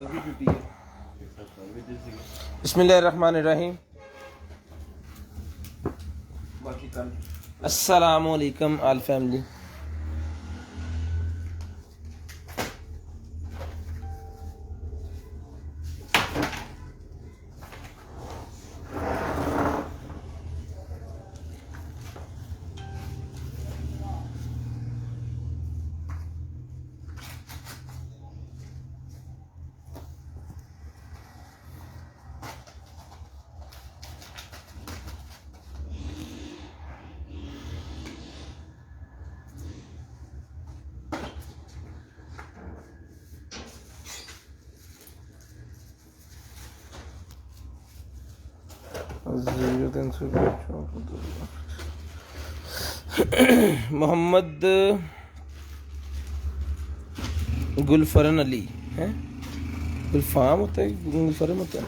बिस्मिल्लाहिर्रहमानिर्रहीम। अस्सलामु अलैकुम आल फैमिली। मोहम्मद गुलफरन अली है। गुलफाम होता है, गुलफरन होता है।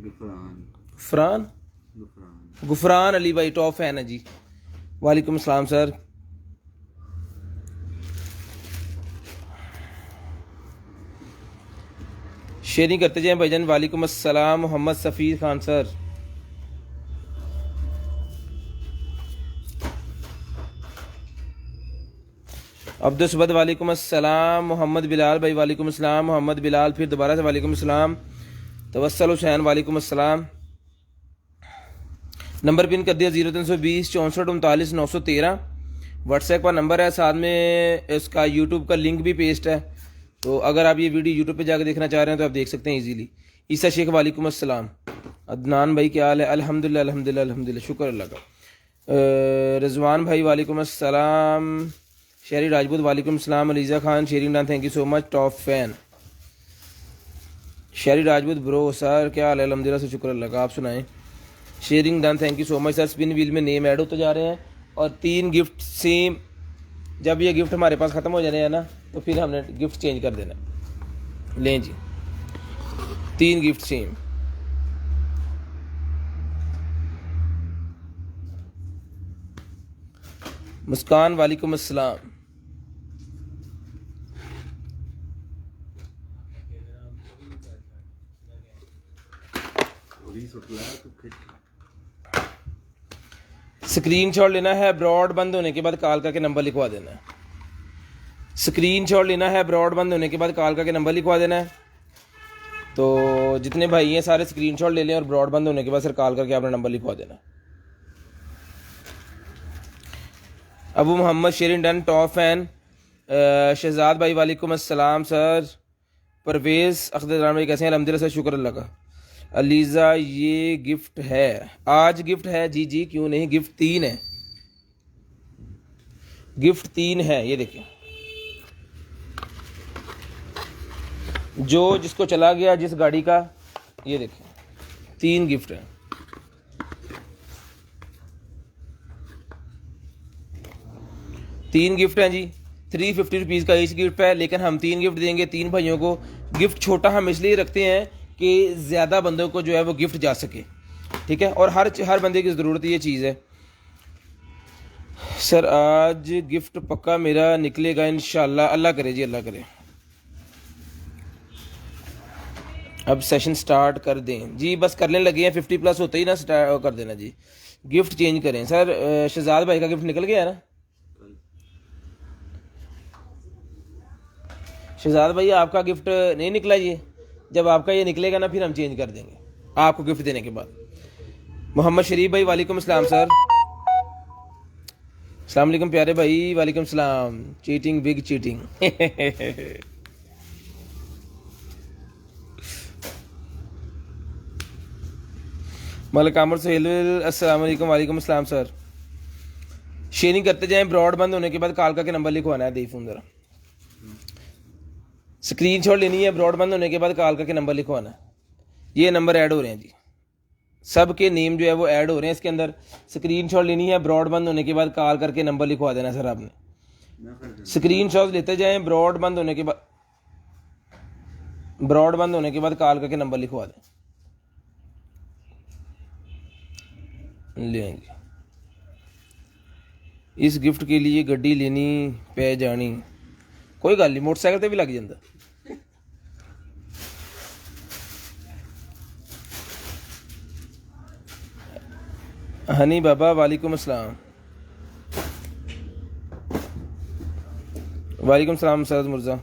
गुफरान गुफरान अली भाई टॉप फैन है जी। वालेकुम अस्सलाम सर। शेयरिंग करते जाएं भाईजान। वालेकुम अस्सलाम मोहम्मद सफ़ीर खान सर। अब्दुल सुबद वालेकुम अस्सलाम। मोहम्मद बिलाल भाई वालेकुम अस्सलाम। मोहम्मद बिलाल फिर दोबारा से वालेकुम अस्सलाम। तवस्सल हुसैन वालेकुम अस्सलाम। नंबर पिन कर दिया 0320 64 39 913। व्हाट्सएप का नंबर है, साथ में इसका यूट्यूब का लिंक भी पेस्ट है। तो अगर आप ये वीडियो यूट्यूब पे जाकर देखना चाह रहे हैं तो आप देख सकते हैं इजीली। ईसा शेख वालेकुम अस्सलाम। अदनान भाई क्या हाल है? अल्हम्दुलिल्लाह अल्हम्दुलिल्लाह अल्हम्दुलिल्लाह, शुक्र अल्लाह का। रिजवान भाई वालेकुम अस्सलाम। शेरी राजपूत वालेकुम अस्सलाम। Aliza Khan sharing done, thank you so much, top fan. Sheri Rajput bro sir क्या हाल है? अल्हम्दुलिल्लाह से शुक्र अल्लाह का, आप सुनाएं। Sharing done, thank you so much sir. Spin wheel में नेम ऐड होते जा रहे हैं और 3 गिफ्ट सेम। जब ये गिफ्ट हमारे पास ख़त्म हो जाने हैं ना तो फिर हमने गिफ्ट चेंज कर देना। लें जी, 3 गिफ्ट सेम। मुस्कान वालेकुम अस्सलाम। स्क्रीन शॉट लेना है, ब्रॉड बंद होने के बाद कॉल करके नंबर लिखवा देना है। स्क्रीन शॉट लेना है, ब्रॉड बंद होने के बाद कॉल करके नंबर लिखवा देना है। तो जितने भाई हैं सारे स्क्रीन शॉट ले लें और ब्रॉड बंद होने के बाद सर कॉल करके अपना नंबर लिखवा देना। Abu Mohammad sharing done top fan. Shahzad भाई वालेकुम अस्सलाम सर। परवेज़ अख्तर भाई कैसे हैं? अल्हम्दुलिल्लाह सर, शुक्र अल्लाह का। अलीज़ा ये गिफ्ट है, आज गिफ्ट है जी जी, क्यों नहीं। गिफ्ट 3 है, गिफ्ट 3 है। ये देखिए, जो जिसको चला गया जिस गाड़ी का, ये देखिए 3 गिफ्ट है। तीन गिफ्ट हैं जी। 350 रुपीज़ का ईच गिफ्ट है, लेकिन हम 3 गिफ्ट देंगे 3 भाइयों को। गिफ्ट छोटा हम इसलिए रखते हैं कि ज़्यादा बंदों को जो है वो गिफ्ट जा सके, ठीक है। और हर बंदे की ज़रूरत ये चीज़ है। सर आज गिफ्ट पक्का मेरा निकलेगा इंशाल्लाह, अल्लाह करे जी, अल्लाह करे। अब सेशन स्टार्ट कर दें जी, बस करने लगे हैं। 50 प्लस होते ही ना स्टार्ट कर देना जी। गिफ्ट चेंज करें सर। शहजाद भाई का गिफ्ट निकल गया है ना? शहजाद भाई आपका गिफ्ट नहीं निकला ये। जब आपका ये निकलेगा ना फिर हम चेंज कर देंगे आपको गिफ्ट देने के बाद। मोहम्मद शरीफ भाई वालेकुम अस्सलाम सर। अस्सलाम वालेकुम प्यारे भाई, वालेकुम सलाम। Cheating big cheating. मलिक आमर सुहेल अस्सलाम वालेकुम। वालेकुम अस्सलाम सर। शेयरिंग करते जाएं, ब्रॉड बंद होने के बाद कॉल करके नंबर लिखवाना है। देखो ज़रा, स्क्रीन शॉट लेनी है, ब्रॉड बंद होने के बाद कॉल करके नंबर लिखवाना है। ये नंबर ऐड हो रहे हैं जी, सब के नेम जो है वो ऐड हो रहे हैं इसके अंदर। स्क्रीन शॉट लेनी है, ब्रॉड बंद होने के बाद कॉल करके नंबर लिखवा देना सर आपने। स्क्रीन शॉट लेते जाएं, ब्रॉड बंद होने के बाद कॉल करके नंबर लिखवा दें। लेंगे इस गिफ्ट के लिए गड्डी लेनी पै जानी, कोई गल नहीं, मोटरसाइकिल ते भी लग जाता। हनी बाबा वालेकुम अस्सलाम। वालेकुम सलाम सैयद मुर्जा।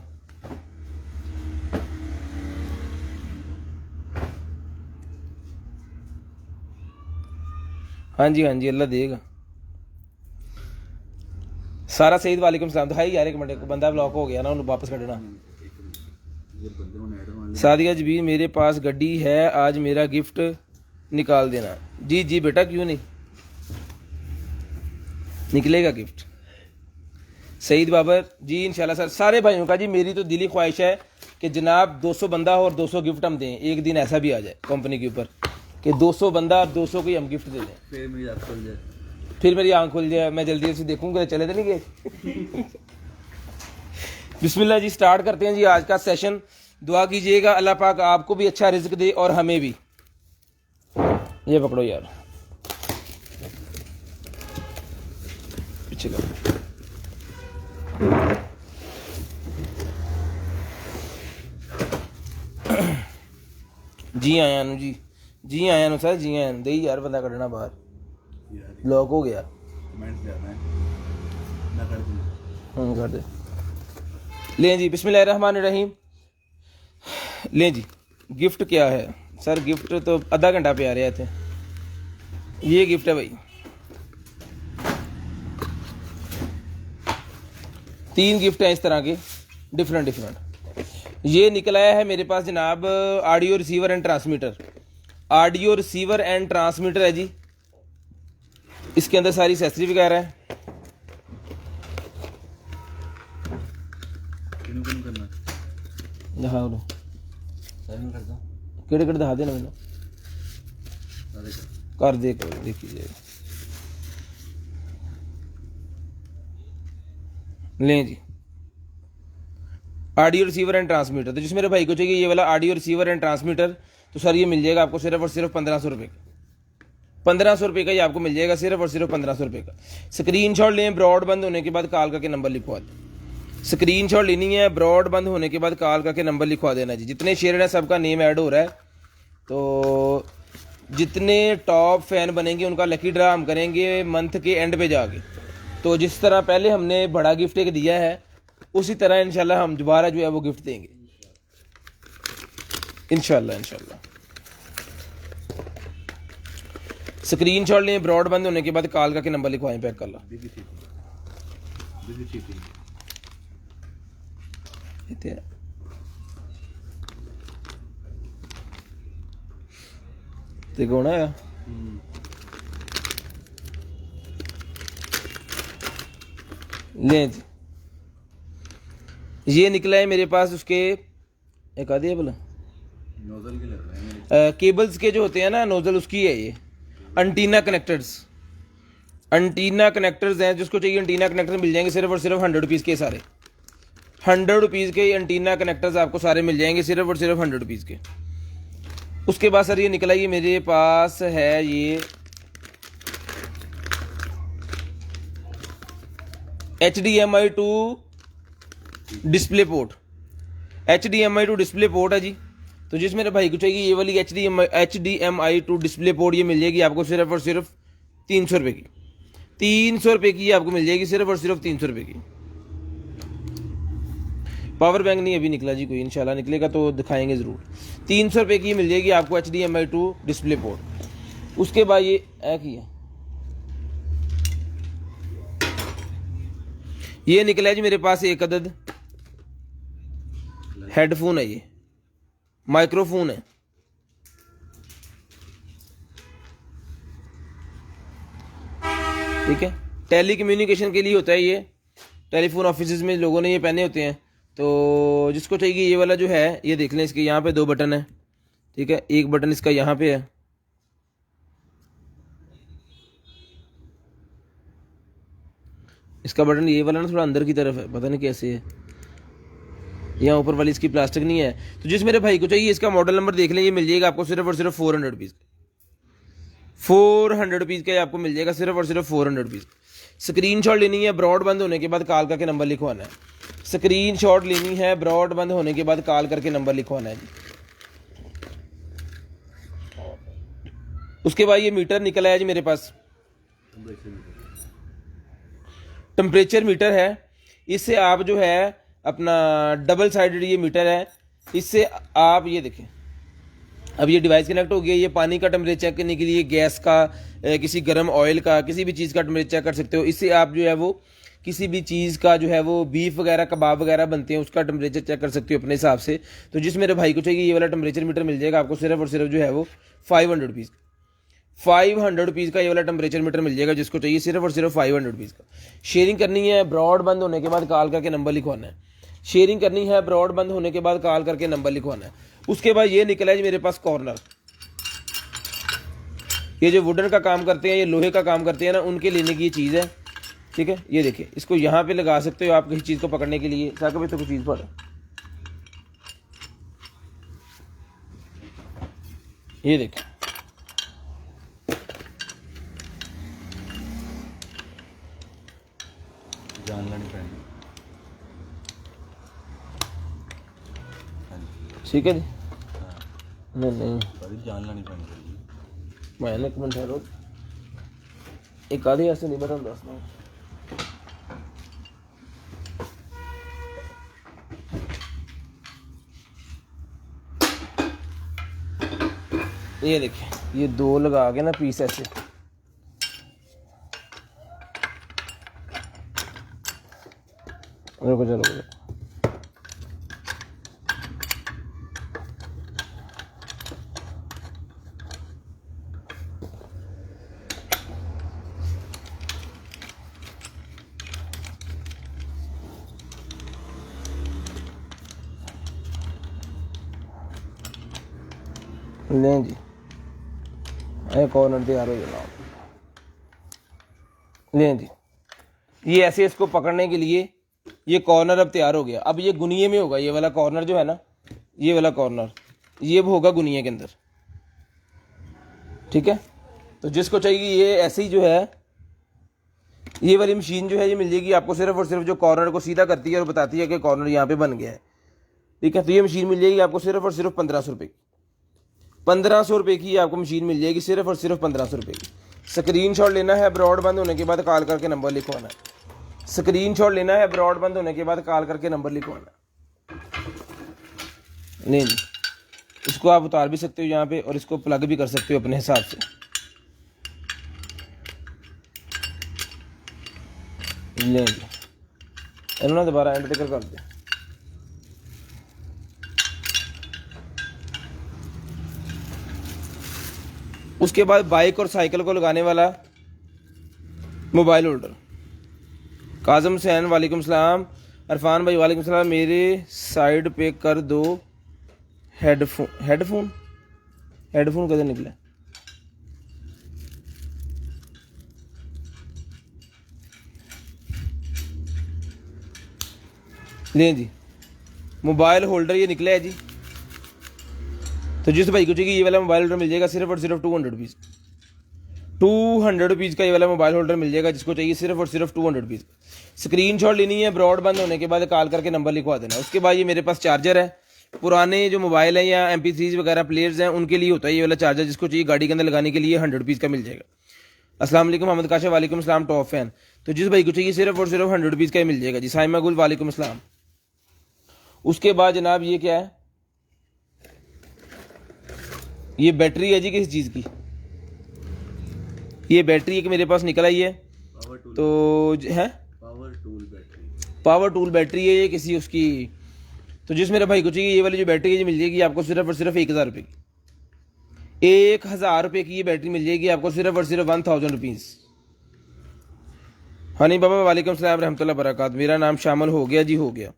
हाँ जी अल्लाह देगा। सारा सईद वालेकुम सलाम। दिखाई यार एक मिनट, बंदा ब्लॉक हो गया ना, उन्हें वापस कटना। सादिया जबीर मेरे पास गड्डी है, आज मेरा गिफ्ट निकाल देना। जी जी बेटा, क्यों नहीं, निकलेगा गिफ्ट। सईद बाबर जी इंशाल्लाह सर। सारे भाइयों का जी मेरी तो दिली ख्वाहिश है कि जनाब 200 बंदा हो और 200 गिफ्ट हम दें। एक दिन ऐसा भी आ जाए कंपनी के ऊपर कि 200 बंदा और 200 को ही हम गिफ्ट दे दें। फिर मेरी आँख खुल जाए, फिर मेरी आँख खुल जाए, मैं जल्दी से देखूंगा चले तो नहीं गए। बिस्मिल्लाह जी, स्टार्ट करते हैं जी आज का सेशन। दुआ कीजिएगा अल्लाह पाक आपको भी अच्छा रिज्क दे और हमें भी। ये पकड़ो यार, पीछे करो। जी आया नु जी, जी आया नु सर, जी आया दे यार, बंदा कढ़ना बाहर, लॉक हो गया। कर दे। लें जी बिस्मिल्लाहिर्रहमानिर्रहीम। लें जी, गिफ्ट क्या है सर? गिफ्ट तो आधा घंटा पे आ रहे थे। ये गिफ्ट है भाई, 3 गिफ्ट हैं इस तरह के डिफरेंट डिफरेंट। ये निकल आया है मेरे पास जनाब audio receiver and transmitter. Audio receiver and transmitter है जी, इसके अंदर सारी एक्सेसरी वगैरह है। केड़े दिखा देना मैंने, कर दे देखी जाएगा। लें जी, ऑडियो रिसीवर एंड ट्रांसमीटर। तो जिस मेरे भाई को चाहिए ये वाला ऑडियो रिसीवर एंड ट्रांसमीटर, तो सर ये मिल जाएगा आपको सिर्फ और सिर्फ 1500 रुपये का। 1500 रुपये का ये आपको मिल जाएगा, सिर्फ और सिर्फ 1500 रुपये का। स्क्रीनशॉट लें, ब्रॉड बंद होने के बाद कॉल करके नंबर लिखवा दें। स्क्रीनशॉट लेनी है, ब्रॉड बंद होने के बाद कॉल करके नंबर लिखवा देना जी। जितने शेयर हैं सबका नेम ऐड हो रहा है, तो जितने टॉप फैन बनेंगे उनका लकी ड्रा हम करेंगे मंथ के एंड पे जाके। तो जिस तरह पहले हमने बड़ा गिफ्ट एक दिया है, उसी तरह इंशाल्लाह हम दोबारा जो है वो गिफ्ट देंगे इंशाल्लाह। स्क्रीनशॉट लें, ब्रॉड बंद होने के बाद कॉल करके नंबर लिखवाएं, पैक कर लो। ते कौन है ले जी, ये निकला है मेरे पास उसके एक आदि है बोला नोजल के लग रहे हैं, केबल्स के जो होते हैं ना नोजल, उसकी है ये। एंटीना कनेक्टर्स, एंटीना कनेक्टर्स हैं, जिसको चाहिए एंटीना कनेक्टर मिल जाएंगे सिर्फ और सिर्फ 100 रुपीज़ के। सारे 100 रुपीज़ के एंटीना कनेक्टर्स आपको सारे मिल जाएंगे सिर्फ और सिर्फ 100 रुपीज़ के। उसके बाद सर ये निकला, ये मेरे पास है ये HDMI to display port. HDMI to display port है जी। तो जिस मेरे भाई को चाहिए ये वाली HDMI टू डिस्प्ले पोर्ट, ये मिल जाएगी आपको सिर्फ और सिर्फ 300 रुपये की। 300 रुपये की आपको मिल जाएगी सिर्फ और सिर्फ 300 रुपये की। पावर बैंक नहीं अभी निकला जी कोई, इंशाल्लाह निकलेगा तो दिखाएंगे ज़रूर। 300 रुपये की मिल जाएगी आपको HDMI टू डिस्प्ले पोर्ट। उसके बाद ये ये निकला है जी मेरे पास एक अदद हेडफोन है, ये माइक्रोफोन है। ठीक है, टेली कम्युनिकेशन के लिए होता है ये। टेलीफोन ऑफिस में लोगों ने ये पहने होते हैं। तो जिसको चाहिए ये वाला जो है, ये देख लें, इसके यहाँ पे 2 बटन है। ठीक है, एक बटन इसका यहाँ पे है, इसका बटन ये वाला ना थोड़ा अंदर की तरफ है, पता नहीं कैसे है। यहाँ ऊपर वाली इसकी प्लास्टिक नहीं है। तो जिस मेरे भाई को चाहिए इसका मॉडल नंबर देख लें, ये मिल जाएगा आपको सिर्फ और सिर्फ 400 रुपीज़। 400 रुपीज़ का आपको मिल जाएगा सिर्फ और सिर्फ 400 रुपीज़। स्क्रीनशॉट लेनी है, ब्रॉड बंद होने के बाद कॉल करके नंबर लिखवाना है। स्क्रीनशॉट लेनी है, ब्रॉड बंद होने के बाद कॉल करके नंबर लिखवाना है जी। उसके बाद ये मीटर निकला है जी मेरे पास, टेम्परेचर मीटर है। इससे आप जो है अपना डबल साइडेड ये मीटर है, इससे आप ये देखें, अब ये डिवाइस कनेक्ट हो गया, ये पानी का टेम्परेचर चेक करने के लिए, गैस का, किसी गर्म ऑयल का, किसी भी चीज़ का टेम्परेचर चेक कर सकते हो। इससे आप जो है वो किसी भी चीज़ का जो है वो बीफ वगैरह, कबाब वगैरह बनते हैं, उसका टेम्परेचर चेक कर सकते हो अपने हिसाब से। तो जिस मेरे भाई को चाहिए ये वाला टेम्परेचर मीटर मिल जाएगा आपको सिर्फ और सिर्फ जो है वो 500 रुपीज़, 500 रुपीज़ का ये वाला टेम्परेचर मीटर मिल जाएगा जिसको चाहिए, सिर्फ और सिर्फ 500 रुपीज़ का। शेयरिंग करनी है, ब्रॉड बंद होने के बाद कॉल करके नंबर लिखवाना है। शेयरिंग करनी है, ब्रॉड बंद होने के बाद कॉल करके नंबर लिखवाना है। उसके बाद ये निकला है जी मेरे पास कॉर्नर। ये जो वुडन का काम करते हैं, ये लोहे का काम करते हैं ना, उनके लेने की ये चीज़ है, ठीक है। ये देखिए, इसको यहाँ पे लगा सकते हो आप किसी चीज़ को पकड़ने के लिए। साकब भी तो कोई चीज़ पड़, ये देखिए, जान लेनी पैनी, ठीक है जी। नहीं नहीं, पर जान लेनी पैनी। मैं एक मिनट ठहरो, एक आधे ऐसे नहीं बता दस। ये देखिए, ये दो लगा के ना पीस ऐसे, रुको चलो रुको। लें जी, अरे कॉर्नर तैयार हो जाना। लें जी, ये ऐसे इसको पकड़ने के लिए ये कॉर्नर अब तैयार हो गया। अब ये गुनिये में होगा, ये वाला कॉर्नर जो है ना, ये वाला कॉर्नर ये होगा गुनिये के अंदर, ठीक है। तो जिसको चाहिए ये ऐसे ही जो है, ये वाली मशीन जो है ये मिल जाएगी आपको सिर्फ और सिर्फ जो कॉर्नर को सीधा करती है और बताती है कि कॉर्नर यहाँ पे बन गया है, ठीक है। तो ये मशीन मिल जाएगी आपको सिर्फ और सिर्फ 1500 रुपये की, 1500 रुपये की आपको मशीन मिल जाएगी, सिर्फ और सिर्फ 1500 रुपये की। स्क्रीनशॉट लेना है, ब्रॉड बंद होने के बाद कॉल करके नंबर लिखवाना है। स्क्रीनशॉट लेना है, ब्रॉड बंद होने के बाद कॉल करके नंबर लिखवाना है। नहीं, इसको आप उतार भी सकते हो यहाँ पे, और इसको प्लग भी कर सकते हो अपने हिसाब से। ले इन्होंने दोबारा एंड टिकर कर दिया। उसके बाद बाइक और साइकिल को लगाने वाला मोबाइल होल्डर। काजम हुसैन वालेकुम सलाम, अरफान भाई वालेकुम सलाम। मेरे साइड पे कर दो हेडफोन। हेडफोन हेडफोन कैसे निकले? ले जी, मोबाइल होल्डर ये निकला है जी। तो जिस भाई को चाहिए ये वाला मोबाइल होल्डर मिल जाएगा सिर्फ और सिर्फ 200 रुपीज़। 200 रुपीज़ का ये वाला मोबाइल होल्डर मिल जाएगा जिसको चाहिए सिर्फ और सिर्फ 200 रुपीज़। स्क्रीनशॉट लेनी है, ब्रॉड बंद होने के बाद कॉल करके नंबर लिखवा देना। उसके बाद ये मेरे पास चार्जर है। पुराने जो मोबाइल हैं या MP3 वगैरह प्लेयर्स हैं उनके लिए होता है ये वाला चार्जर, जिसको चाहिए गाड़ी के अंदर लगाने के लिए 100 रुपीज़ का मिल जाएगा। अस्सलाम वालेकुम मोहम्मद काशा वालेकुम सलाम टॉप फैन। तो जिस भाई को चाहिए सिर्फ और सिर्फ 100 रुपीज़ का ही मिल जाएगा जी। साइमा गुल वालेकुम सलाम। उसके बाद जनाब ये क्या है, ये बैटरी है जी किस चीज़ की, ये बैटरी एक मेरे पास निकल आई है। तो है पावर टूल बैटरी है ये किसी उसकी। तो जिस मेरे भाई को चाहिए ये वाली जो बैटरी है ये मिल जाएगी आपको सिर्फ और सिर्फ 1000 रुपये की। 1000 रुपये की ये बैटरी मिल जाएगी आपको सिर्फ और सिर्फ 1000 रुपीज़। हनी बाबा वालेकुम सलाम रहमतुल्लाह बरकात। मेरा नाम शामिल हो गया जी, हो गया।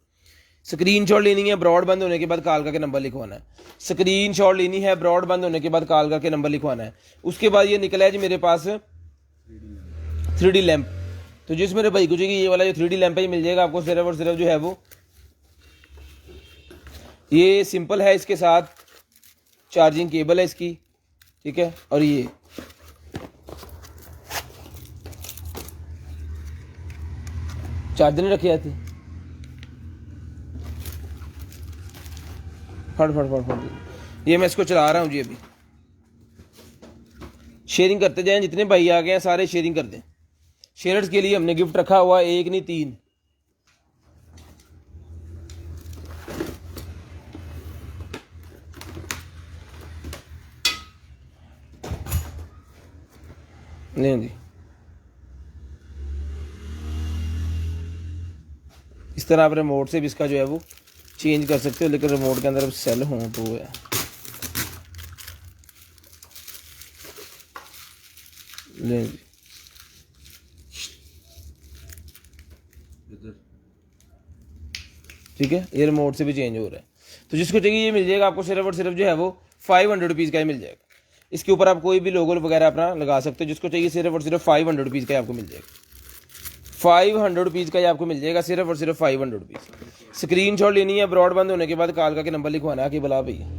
स्क्रीनशॉट लेनी है, ब्रॉड बंद होने के बाद कॉल करके नंबर लिखवाना है। स्क्रीनशॉट लेनी है, ब्रॉड बंद होने के बाद कॉल करके नंबर लिखवाना है। उसके बाद ये निकला है जी मेरे पास 3D लैंप। तो जिस मेरे भाई को चाहिए ये वाला जो 3D लैंप है ये मिल जाएगा आपको सिर्फ और सिर्फ जो है वो, ये सिंपल है, इसके साथ चार्जिंग केबल है इसकी, ठीक है। और ये चार्जर नहीं रखी जाती, फट फट फट फट। ये मैं इसको चला रहा हूँ जी अभी। शेयरिंग करते जाएं, जितने भाई आ गए हैं सारे शेयरिंग कर दें। शेयर्स के लिए हमने गिफ्ट रखा हुआ, एक नहीं 3। नहीं जी, इस तरह आप रिमोट से भी इसका जो है वो चेंज कर सकते हो, लेकिन रिमोट के अंदर अब सेल हों तो वो है। ले जी, इधर ठीक है, ये रिमोट से भी चेंज हो रहा है। तो जिसको चाहिए ये मिल जाएगा आपको, सिर्फ और सिर्फ जो है वो 500 रुपीज़ का ही मिल जाएगा। इसके ऊपर आप कोई भी लोगो वगैरह अपना लगा सकते हो। जिसको चाहिए सिर्फ और सिर्फ 500 रुपीज़ का ही आपको मिल जाएगा। 500 रुपीज़ का ही आपको मिल जाएगा, सिर्फ और सिर्फ 500 रुपीज़। स्क्रीन शॉट लेनी है, ब्रॉडबैंड होने के बाद कॉल करके नंबर लिखवाना है कि बुला भैया।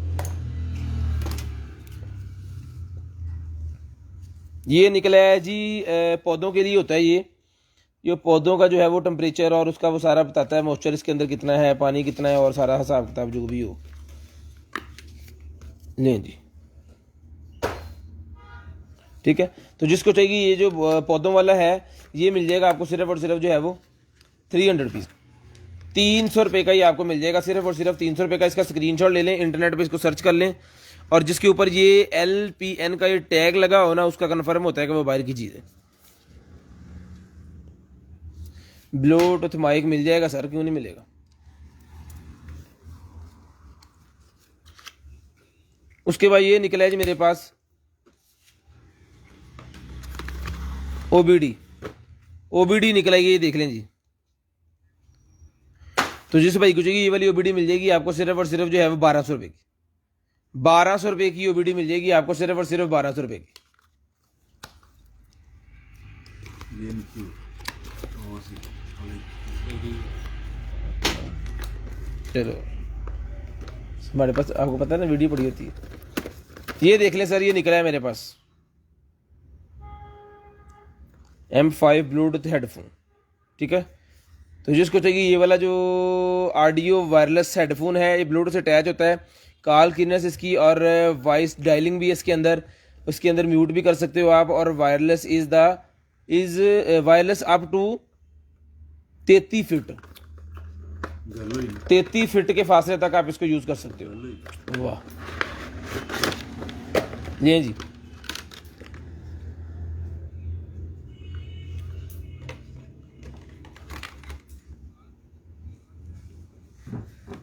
ये निकला है जी, पौधों के लिए होता है ये पौधों का जो है वो टेम्परेचर और उसका वो सारा बताता है, मॉइस्चर इसके अंदर कितना है, पानी कितना है, और सारा हिसाब किताब जो भी हो। लें जी, ठीक है। तो जिसको चाहिए ये जो पौधों वाला है ये मिल जाएगा आपको सिर्फ और सिर्फ जो है वो 300 रुपीज़, 300 रुपये का ही आपको मिल जाएगा, सिर्फ और सिर्फ 300 रुपये का। इसका स्क्रीनशॉट ले लें, इंटरनेट पे इसको सर्च कर लें, और जिसके ऊपर ये LPN का ये टैग लगा हो ना, उसका कन्फर्म होता है कि वो बाहर की चीज़ है। ब्लूटूथ माइक मिल जाएगा सर, क्यों नहीं मिलेगा। उसके बाद ये निकला है जी मेरे पास OBD निकला है, ये देख लें जी। तो जिस भाई को चाहिए ये वाली OBD मिल जाएगी आपको सिर्फ और सिर्फ जो है वो 1200 रुपये की। 1200 रुपये की OBD मिल जाएगी आपको, सिर्फ और सिर्फ 1200 रुपये की। ये निकली और सी चलो, हमारे पास आपको पता है ना वीडियो पड़ी होती है। ये देख लें सर, ये निकला है मेरे पास M5 ब्लूटूथ हेडफोन, ठीक है। तो जिसको चाहिए ये वाला जो ऑडियो वायरलेस हेडफोन है, ये ब्लूटूथ से अटैच होता है, कॉल क्लीनर्स इसकी और वॉइस डायलिंग भी है इसके अंदर। उसके अंदर म्यूट भी कर सकते हो आप, और wireless is wireless up to 33 feet, 33 feet के फासले तक आप इसको यूज कर सकते हो। वाह, ये जी,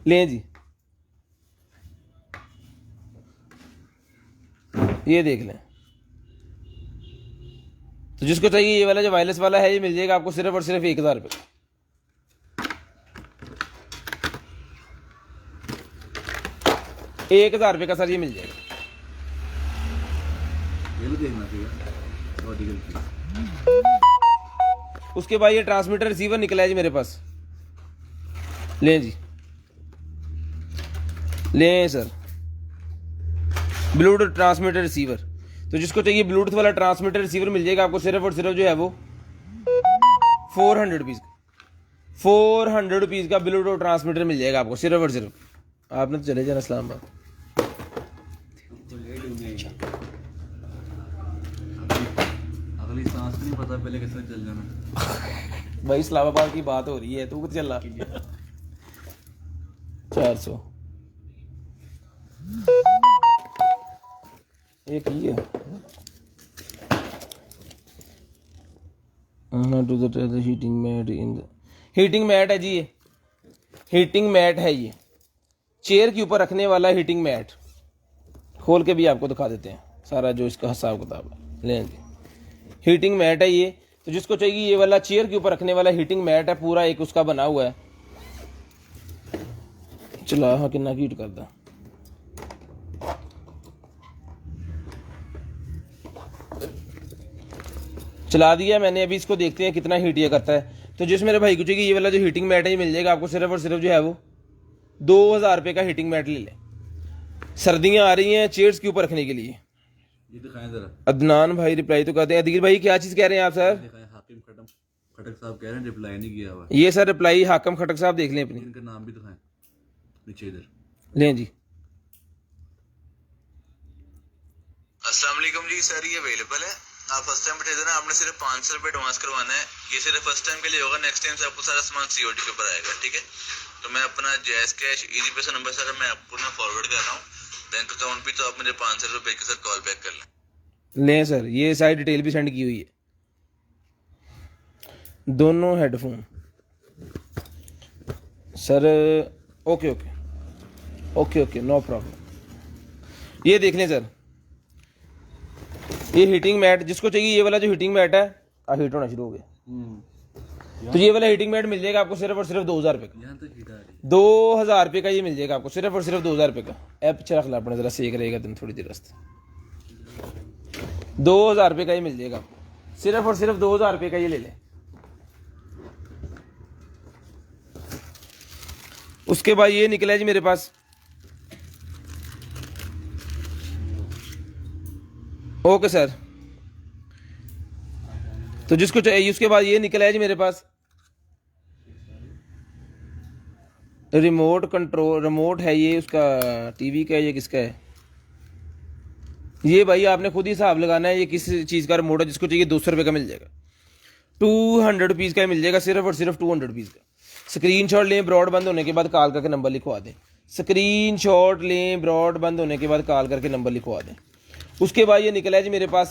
लें जी, ये देख लें। तो जिसको चाहिए ये वाला जो वायरलेस वाला है ये मिल जाएगा आपको सिर्फ और सिर्फ 1000 रुपये का। 1000 रुपये का सर ये मिल जाएगा। ये भी देखना चाहिए ऑडियल की। उसके बाद ये ट्रांसमीटर रिसीवर निकला है जी मेरे पास, लें जी, लें सर, ब्लूटूथ ट्रांसमीटर रिसीवर। तो जिसको चाहिए ब्लूटूथ वाला ट्रांसमीटर रिसीवर मिल जाएगा आपको सिर्फ और सिर्फ जो है वो 400 रुपीज़ का। 400 रुपीज़ का ब्लूटूथ ट्रांसमीटर मिल जाएगा आपको सिर्फ और सिर्फ। आपने तो चले जाना इस्लामाबाद। अगली सांस नहीं पता पहले किसने चल जाना। भाई इस्लामाबाद की बात हो रही है, तू कितने चल रहा। 400 एक ही है। हीटिंग मैट हीटिंग मैट है जी, ये हीटिंग मैट है, ये चेयर के ऊपर रखने वाला हीटिंग मैट। खोल के भी आपको दिखा देते हैं सारा जो इसका हिसाब किताब है। लें जी, हीटिंग मैट है ये। तो जिसको चाहिए ये वाला चेयर के ऊपर रखने वाला हीटिंग मैट है, पूरा एक उसका बना हुआ है। चला हाँ कितना हीट करता, चला दिया मैंने, अभी इसको देखते हैं कितना हीट ये करता है। तो जिस मेरे भाई को चाहिए ये वाला जो हीटिंग मैट है ये मिल जाएगा आपको सिर्फ और सिर्फ जो है वो 2000 रुपये का हीटिंग मैट ले लें। सर्दियां आ रही हैं, चेयर्स के ऊपर रखने के लिए। ये दिखाएं जरा। अदनान भाई रिप्लाई तो कहते हैं। अदील भाई क्या चीज़ कह रहे हैं आप सर? दिखाएं, हाकिम खटक साहब कह रहे हैं रिप्लाई नहीं किया हुआ। ये सर रिप्लाई हाकिम खटक साहब देख लें अपनी, इनका नाम भी दिखाएं नीचे इधर। लें जी। अस्सलाम वालेकुम जी सर, ये अवेलेबल है। आप फर्स्ट टाइम भेज देना, आपने सिर्फ 500 रुपये एडवांस करवाना है। ये सिर्फ फर्स्ट टाइम के लिए होगा, नेक्स्ट टाइम से आपको सारा सामान सीओडी के ऊपर आएगा, ठीक है। तो मैं अपना जैस कैश इजी पैसा नंबर सर मैं आपको ना फॉरवर्ड कर रहा हूँ बैंक अकाउंट पे, तो आप मुझे 500 रुपये के साथ कॉल बैक कर लें। लें सर, ये सारी डिटेल भी सेंड की हुई है, दोनों headphone sir. Okay okay okay okay, no problem. ये देख लें सर, ये हीटिंग मैट जिसको चाहिए, ये वाला जो हीटिंग मैट है, हीट होना शुरू हो गया, तो ये वाला हीटिंग मैट मिल जाएगा आपको सिर्फ और सिर्फ 2000 रुपये का। यहाँ तो हीट आ रही है। 2000 रुपये का ये मिल जाएगा आपको सिर्फ और सिर्फ 2000 रुपये का। ऐप पीछे रख ला अपने, जरा सेक रहेगा दिन थोड़ी देर रास्ते। 2000 रुपये का ये मिल जाएगा आपको, सिर्फ और सिर्फ 2000 रुपये का ये ले लें। उसके बाद ये निकला है जी मेरे पास, ओके सर। तो जिसको चाहिए, उसके बाद ये निकला है जी मेरे पास रिमोट कंट्रोल, रिमोट है ये उसका, टीवी का है, ये किसका है ये भाई आपने खुद ही हिसाब लगाना है, ये किस चीज़ का रिमोट है। जिसको चाहिए 200 रुपये का मिल जाएगा, 200 रुपीज़ का मिल जाएगा, सिर्फ और सिर्फ 200 रुपीज़ का। स्क्रीनशॉट लें, ब्रॉड बंद होने के बाद कॉल करके नंबर लिखवा दें। स्क्रीनशॉट लें, ब्रॉड बंद होने के बाद कॉल करके नंबर लिखवा दें। उसके बाद ये निकला है जी मेरे पास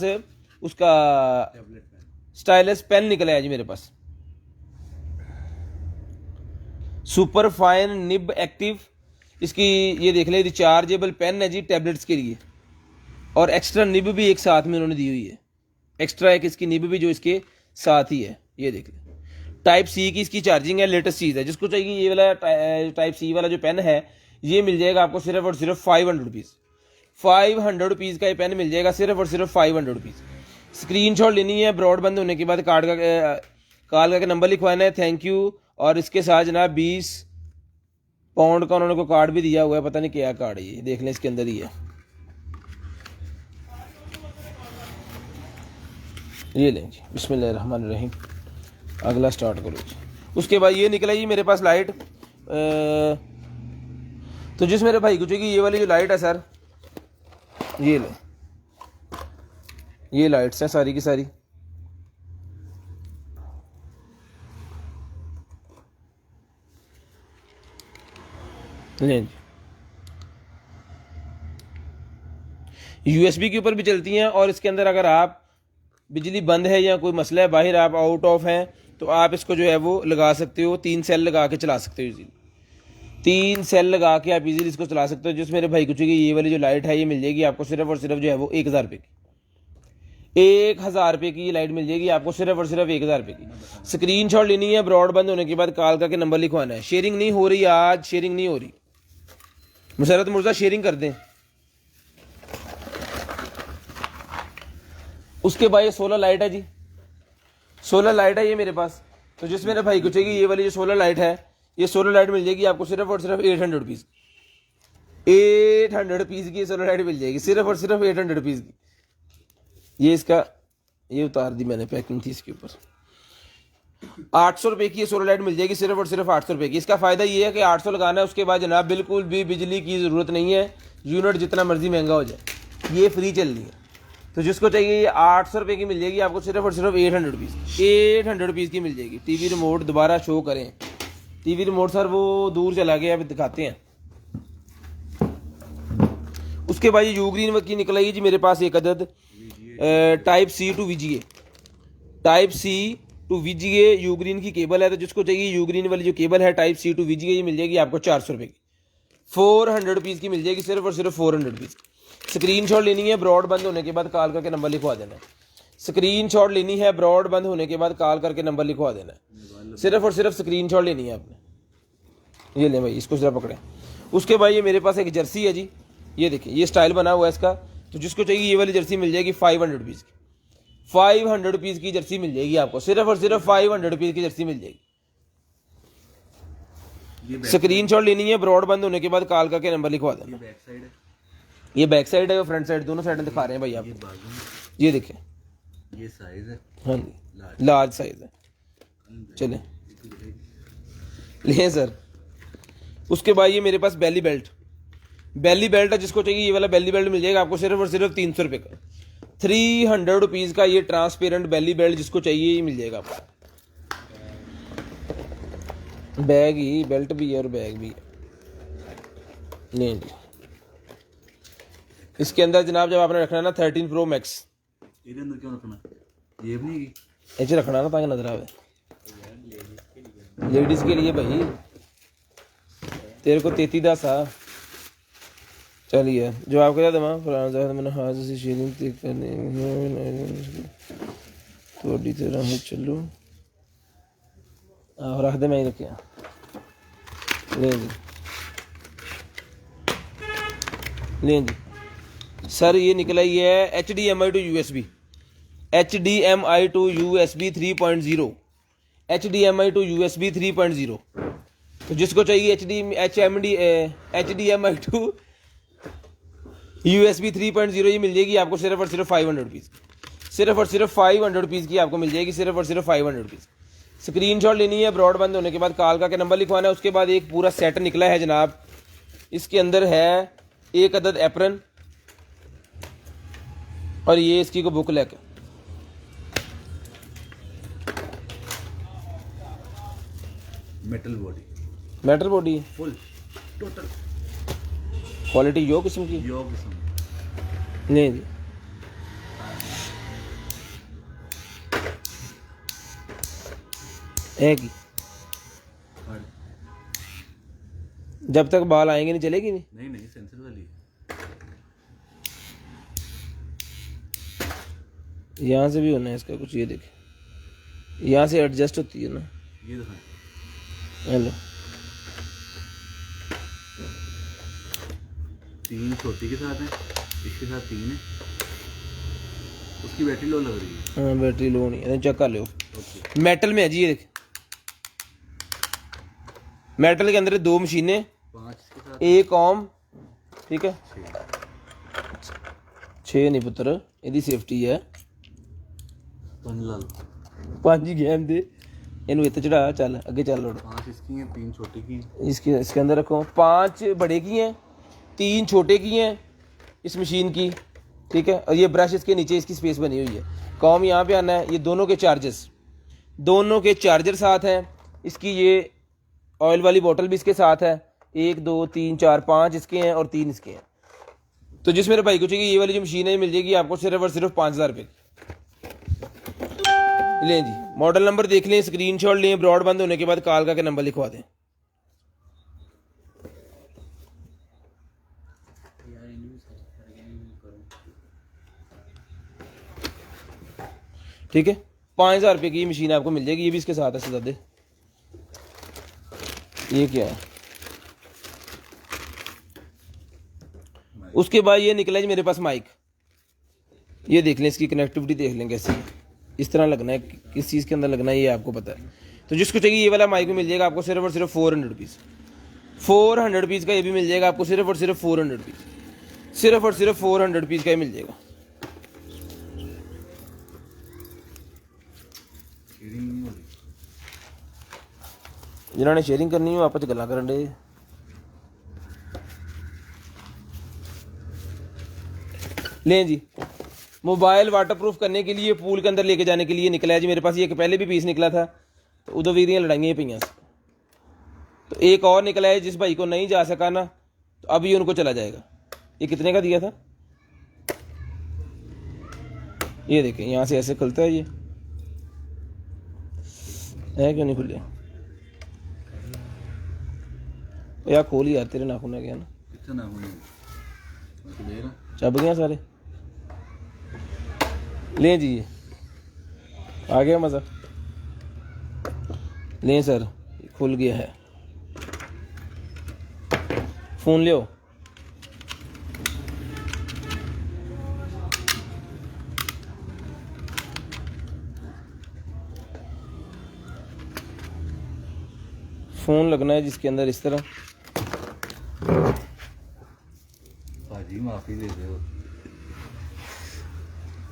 उसका स्टाइलस पेन निकला है जी मेरे पास, सुपर फाइन निब एक्टिव। इसकी ये देख ले, रिचार्जेबल पेन है जी टैबलेट्स के लिए, और एक्स्ट्रा निब भी एक साथ में उन्होंने दी हुई है। एक्स्ट्रा एक इसकी निब भी जो इसके साथ ही है, ये देख ले। टाइप सी की इसकी चार्जिंग है, लेटेस्ट चीज़ है। जिसको चाहिए ये वाला टाइप सी वाला जो पेन है, ये मिल जाएगा आपको सिर्फ और सिर्फ 500 रुपीज़। 500 रुपीज़ का ये पेन मिल जाएगा, सिर्फ और सिर्फ 500 रुपीज़। स्क्रीनशॉट लेनी है, ब्रॉड बंद होने के बाद कार्ड का कॉल करके नंबर लिखवाना है, थैंक यू। और इसके साथ जनाब 20 पाउंड का उन्होंने को कार्ड भी दिया हुआ है, पता नहीं क्या कार्ड है ये, देख लें इसके अंदर ही है, ये लें जी। बिस्मिल्लाहिर्रहमानिर्रहीम, अगला स्टार्ट करो जी। उसके बाद ये निकला जी मेरे पास लाइट, तो जिस मेरे भाई को चाहिए ये वाली जो लाइट है सर, ये ले, ये लाइट्स हैं सारी की सारी। लें जी, यूएसबी के ऊपर भी चलती हैं, और इसके अंदर अगर आप बिजली बंद है या कोई मसला है, बाहर आप आउट ऑफ हैं, तो आप इसको जो है वो लगा सकते हो। 3 सेल लगा के चला सकते हो इजीली, 3 सेल लगा के आप इजीली इसको चला सकते हो। जिस मेरे भाई को चाहिए ये वाली जो लाइट है, ये मिल जाएगी आपको सिर्फ और सिर्फ जो है वो 1000 रुपये की। 1000 रुपये की ये लाइट मिल जाएगी आपको सिर्फ और सिर्फ 1000 रुपये की। स्क्रीनशॉट लेनी है, ब्रॉड बंद होने के बाद कॉल करके नंबर लिखवाना है। शेयरिंग नहीं हो रही आज, शेयरिंग नहीं हो रही, मुशर्रत मुर्जा शेयरिंग कर दें। उसके बाद ये सोलर लाइट है जी, सोलर लाइट है ये मेरे पास। तो जिस मेरे भाई को चाहिए ये वाली जो सोलर लाइट है, ये सोलर लाइट मिल जाएगी आपको सिर्फ और सिर्फ 800 रुपीज़। 800 रुपीज़ की सोलर लाइट मिल जाएगी, सिर्फ और सिर्फ 800 रुपीज़ की। ये इसका ये उतार दी मैंने, पैकिंग थी इसके ऊपर। 800 रुपये की ये सोलर लाइट मिल जाएगी, सिर्फ और सिर्फ 800 रुपये की। इसका फ़ायदा ये है कि 800 लगाना है, उसके बाद जनाब बिल्कुल भी बिजली की ज़रूरत नहीं है। यूनिट जितना मर्जी महंगा हो जाए, ये फ्री चल रही है। तो जिसको चाहिए ये 800 रुपये की मिल जाएगी आपको सिर्फ और सिर्फ 800 रुपीज़। 800 रुपीज़ की मिल जाएगी। टीवी रिमोट दोबारा शो करें, टीवी रिमोट सर वो दूर चला गया, अभी दिखाते हैं। उसके बाद ये यू ग्रीन की निकल आई जी मेरे पास एक अदद, type C to VGA, type C to VGA Ugreen की केबल है। तो जिसको चाहिए यू ग्रीन वाली जो केबल है टाइप सी टू वीजीए, ये मिल जाएगी आपको 400 रुपये की। 400 रुपीज़ की मिल जाएगी, सिर्फ और सिर्फ 400 रुपीज़। स्क्रीनशॉट लेनी है, ब्रॉड बंद होने के बाद कॉल करके नंबर लिखवा देना है। स्क्रीनशॉट लेनी है, ब्रॉड बंद होने के बाद कॉल करके नंबर लिखवा देना है। सिर्फ और सिर्फ स्क्रीनशॉट लेनी है आपने। ये लें भाई, इसको जरा पकड़ें। उसके बाद ये मेरे पास एक जर्सी है जी, ये देखिए ये स्टाइल बना हुआ है इसका। तो जिसको चाहिए ये वाली जर्सी मिल जाएगी 500 रुपीज़ की। 500 रुपीज़ की जर्सी मिल जाएगी आपको, सिर्फ और सिर्फ 500 रुपीज़ की जर्सी मिल जाएगी। स्क्रीनशॉट लेनी है, ब्रॉड बंद होने के बाद कॉल करके नंबर लिखवा देना। ये बैक साइड है, फ्रंट साइड, दोनों साइड दिखा रहे हैं भाई आप। ये देखिए, ये साइज है, हाँ जी लार्ज साइज है। चलें लें सर। उसके बाद ये मेरे पास बेली बेल्ट, बेली बेल्ट है, जिसको चाहिए ये वाला बेली बेल्ट मिल जाएगा आपको सिर्फ और सिर्फ 300 रुपये का। 300 रुपीज़ का ये ट्रांसपेरेंट बेली बेल्ट जिसको चाहिए ये मिल जाएगा आपको। बैग ही, बेल्ट भी है और बैग भी है। नहीं जी, इसके अंदर जनाब जब आपने रखना है ना 13 Pro Max, ਇਹਦੇ ਅੰਦਰ ਕਿਉਂ ਰੱਖਣਾ? जेब नहीं है ऐसे रखना ना ताकि नजर आवे। लेडीज के लिए भाई, तेरे को 33 10 आ। चलिए जो आपके साथ मैंने हाथ से शेयरिंग करने थोड़ी तरह ही चलो रख दे, मैं ही रखिया ले जी। ले जी सर, ये निकला ही है HDMI to USB, HDMI to USB 3.0, HDMI to USB 3.0। तो जिसको चाहिए HDMI to USB 3.0 ये मिल जाएगी आपको सिर्फ और सिर्फ 500 रुपीज़, सिर्फ और सिर्फ 500 रुपीज़ की आपको मिल जाएगी, सिर्फ और सिर्फ 500 रुपीज़। स्क्रीनशॉट लेनी है, ब्रॉडबैंड होने के बाद कॉल का नंबर लिखवाना है। उसके बाद एक पूरा सेट निकला है जनाब, इसके अंदर है एक अदद एप्रन और ये इसकी को बुक लेकर metal body, metal body full total quality यो किस्म की यो किस्म। नहीं जी, एक ही जब तक बाल आएंगे नहीं चलेगी नहीं। नहीं नहीं सेंसर वाली है। यहाँ से भी होना है इसका कुछ, ये देखे यहाँ से एडजस्ट होती है ना, ये दिखाएं। हेलो 3 छोटी के साथ है, इसके साथ 3 है। उसकी बैटरी लो लग रही है। हाँ बैटरी लो नहीं है, चेक कर लो। ओके मेटल में है जी, ये देख मेटल के अंदर 2 मशीनें, 5 के साथ एक ओम, ठीक है 6 6 नहीं पुत्र, यदि सेफ्टी है 5 लाल 5 ही गेम दे इनू इतना चढ़ा, चल आगे चल लोड़। 5 इसकी हैं, 3 छोटे की हैं। इसके अंदर रखो 5 बड़े की हैं, 3 छोटे की हैं इस मशीन की, ठीक है। और ये ब्रश इसके नीचे इसकी स्पेस बनी हुई है। कॉम यहाँ पे आना है, ये दोनों के चार्जर साथ हैं। इसकी ये ऑयल वाली बोतल भी इसके साथ है। 1 2 3 4 5 इसके हैं और 3 इसके हैं। तो जिस मेरे भाई को चाहिए ये वाली जो मशीन है ये मिल जाएगी आपको सिर्फ और सिर्फ 5000 रुपये। लें जी, मॉडल नंबर देख लें, स्क्रीनशॉट लें, ब्रॉडबैंड होने के बाद कॉल का नंबर लिखवा दें। ठीक है, 5000 रुपये की ये मशीन आपको मिल जाएगी। ये भी इसके साथ है सदादे। ये क्या है, उसके बाद ये निकला जी मेरे पास माइक। ये देख लें, इसकी कनेक्टिविटी देख लें कैसी है। इस तरह लगना है, किस चीज़ के अंदर लगना है ये आपको पता है। तो जिसको चाहिए ये वाला माइक भी मिल जाएगा आपको सिर्फ और सिर्फ 400 रुपीज़। 400 रुपीज़ का ये भी मिल जाएगा आपको सिर्फ और सिर्फ 400 रुपीज़, सिर्फ और सिर्फ 400 रुपीज़ का ही मिल जाएगा। जिन्होंने शेयरिंग करनी हो आपस गल्लां करन दे। लें जी, मोबाइल वाटरप्रूफ करने के लिए पूल के अंदर लेके जाने के लिए निकला है जी मेरे पास। ये पहले भी पीस निकला था, तो उदो भी दियां लड़ाइयां पईयां। तो एक और निकला है, जिस भाई को नहीं जा सका ना तो अभी उनको चला जाएगा। ये कितने का दिया था? ये देखें, यहाँ से ऐसे खुलता है। ये है क्यों नहीं खुले यार? खोल यार, तेरे नाखून है क्या ना, कितना नाखून है? चब गया सारे। लें जी, ये आ गया मज़ा। लें सर, खुल गया है। फ़ोन ले आओ। फ़ोन लगना है जिसके अंदर इस तरह। भाजी माफी दे दो,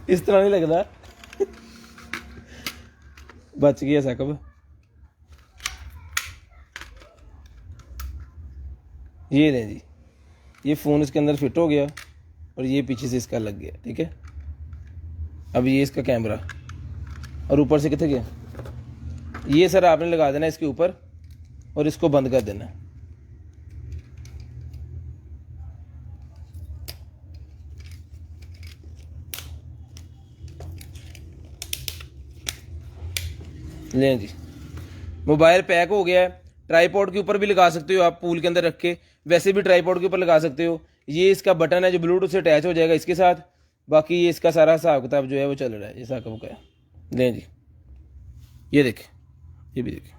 इस तरह नहीं लगता। बच गया सकब। ये लें जी, ये फ़ोन इसके अंदर फिट हो गया और ये पीछे से इसका लग गया, ठीक है। अब ये इसका कैमरा और ऊपर से कितने गया, ये सर आपने लगा देना इसके ऊपर और इसको बंद कर देना। लें जी, मोबाइल पैक हो गया है। ट्राईपॉड के ऊपर भी लगा सकते हो आप, पूल के अंदर रख के, वैसे भी ट्राईपॉड के ऊपर लगा सकते हो। ये इसका बटन है जो ब्लूटूथ से अटैच हो जाएगा इसके साथ। बाकी ये इसका सारा हिसाब किताब जो है वो चल रहा है, ये हिसाब का है। लें जी, ये देखें, ये भी देखें।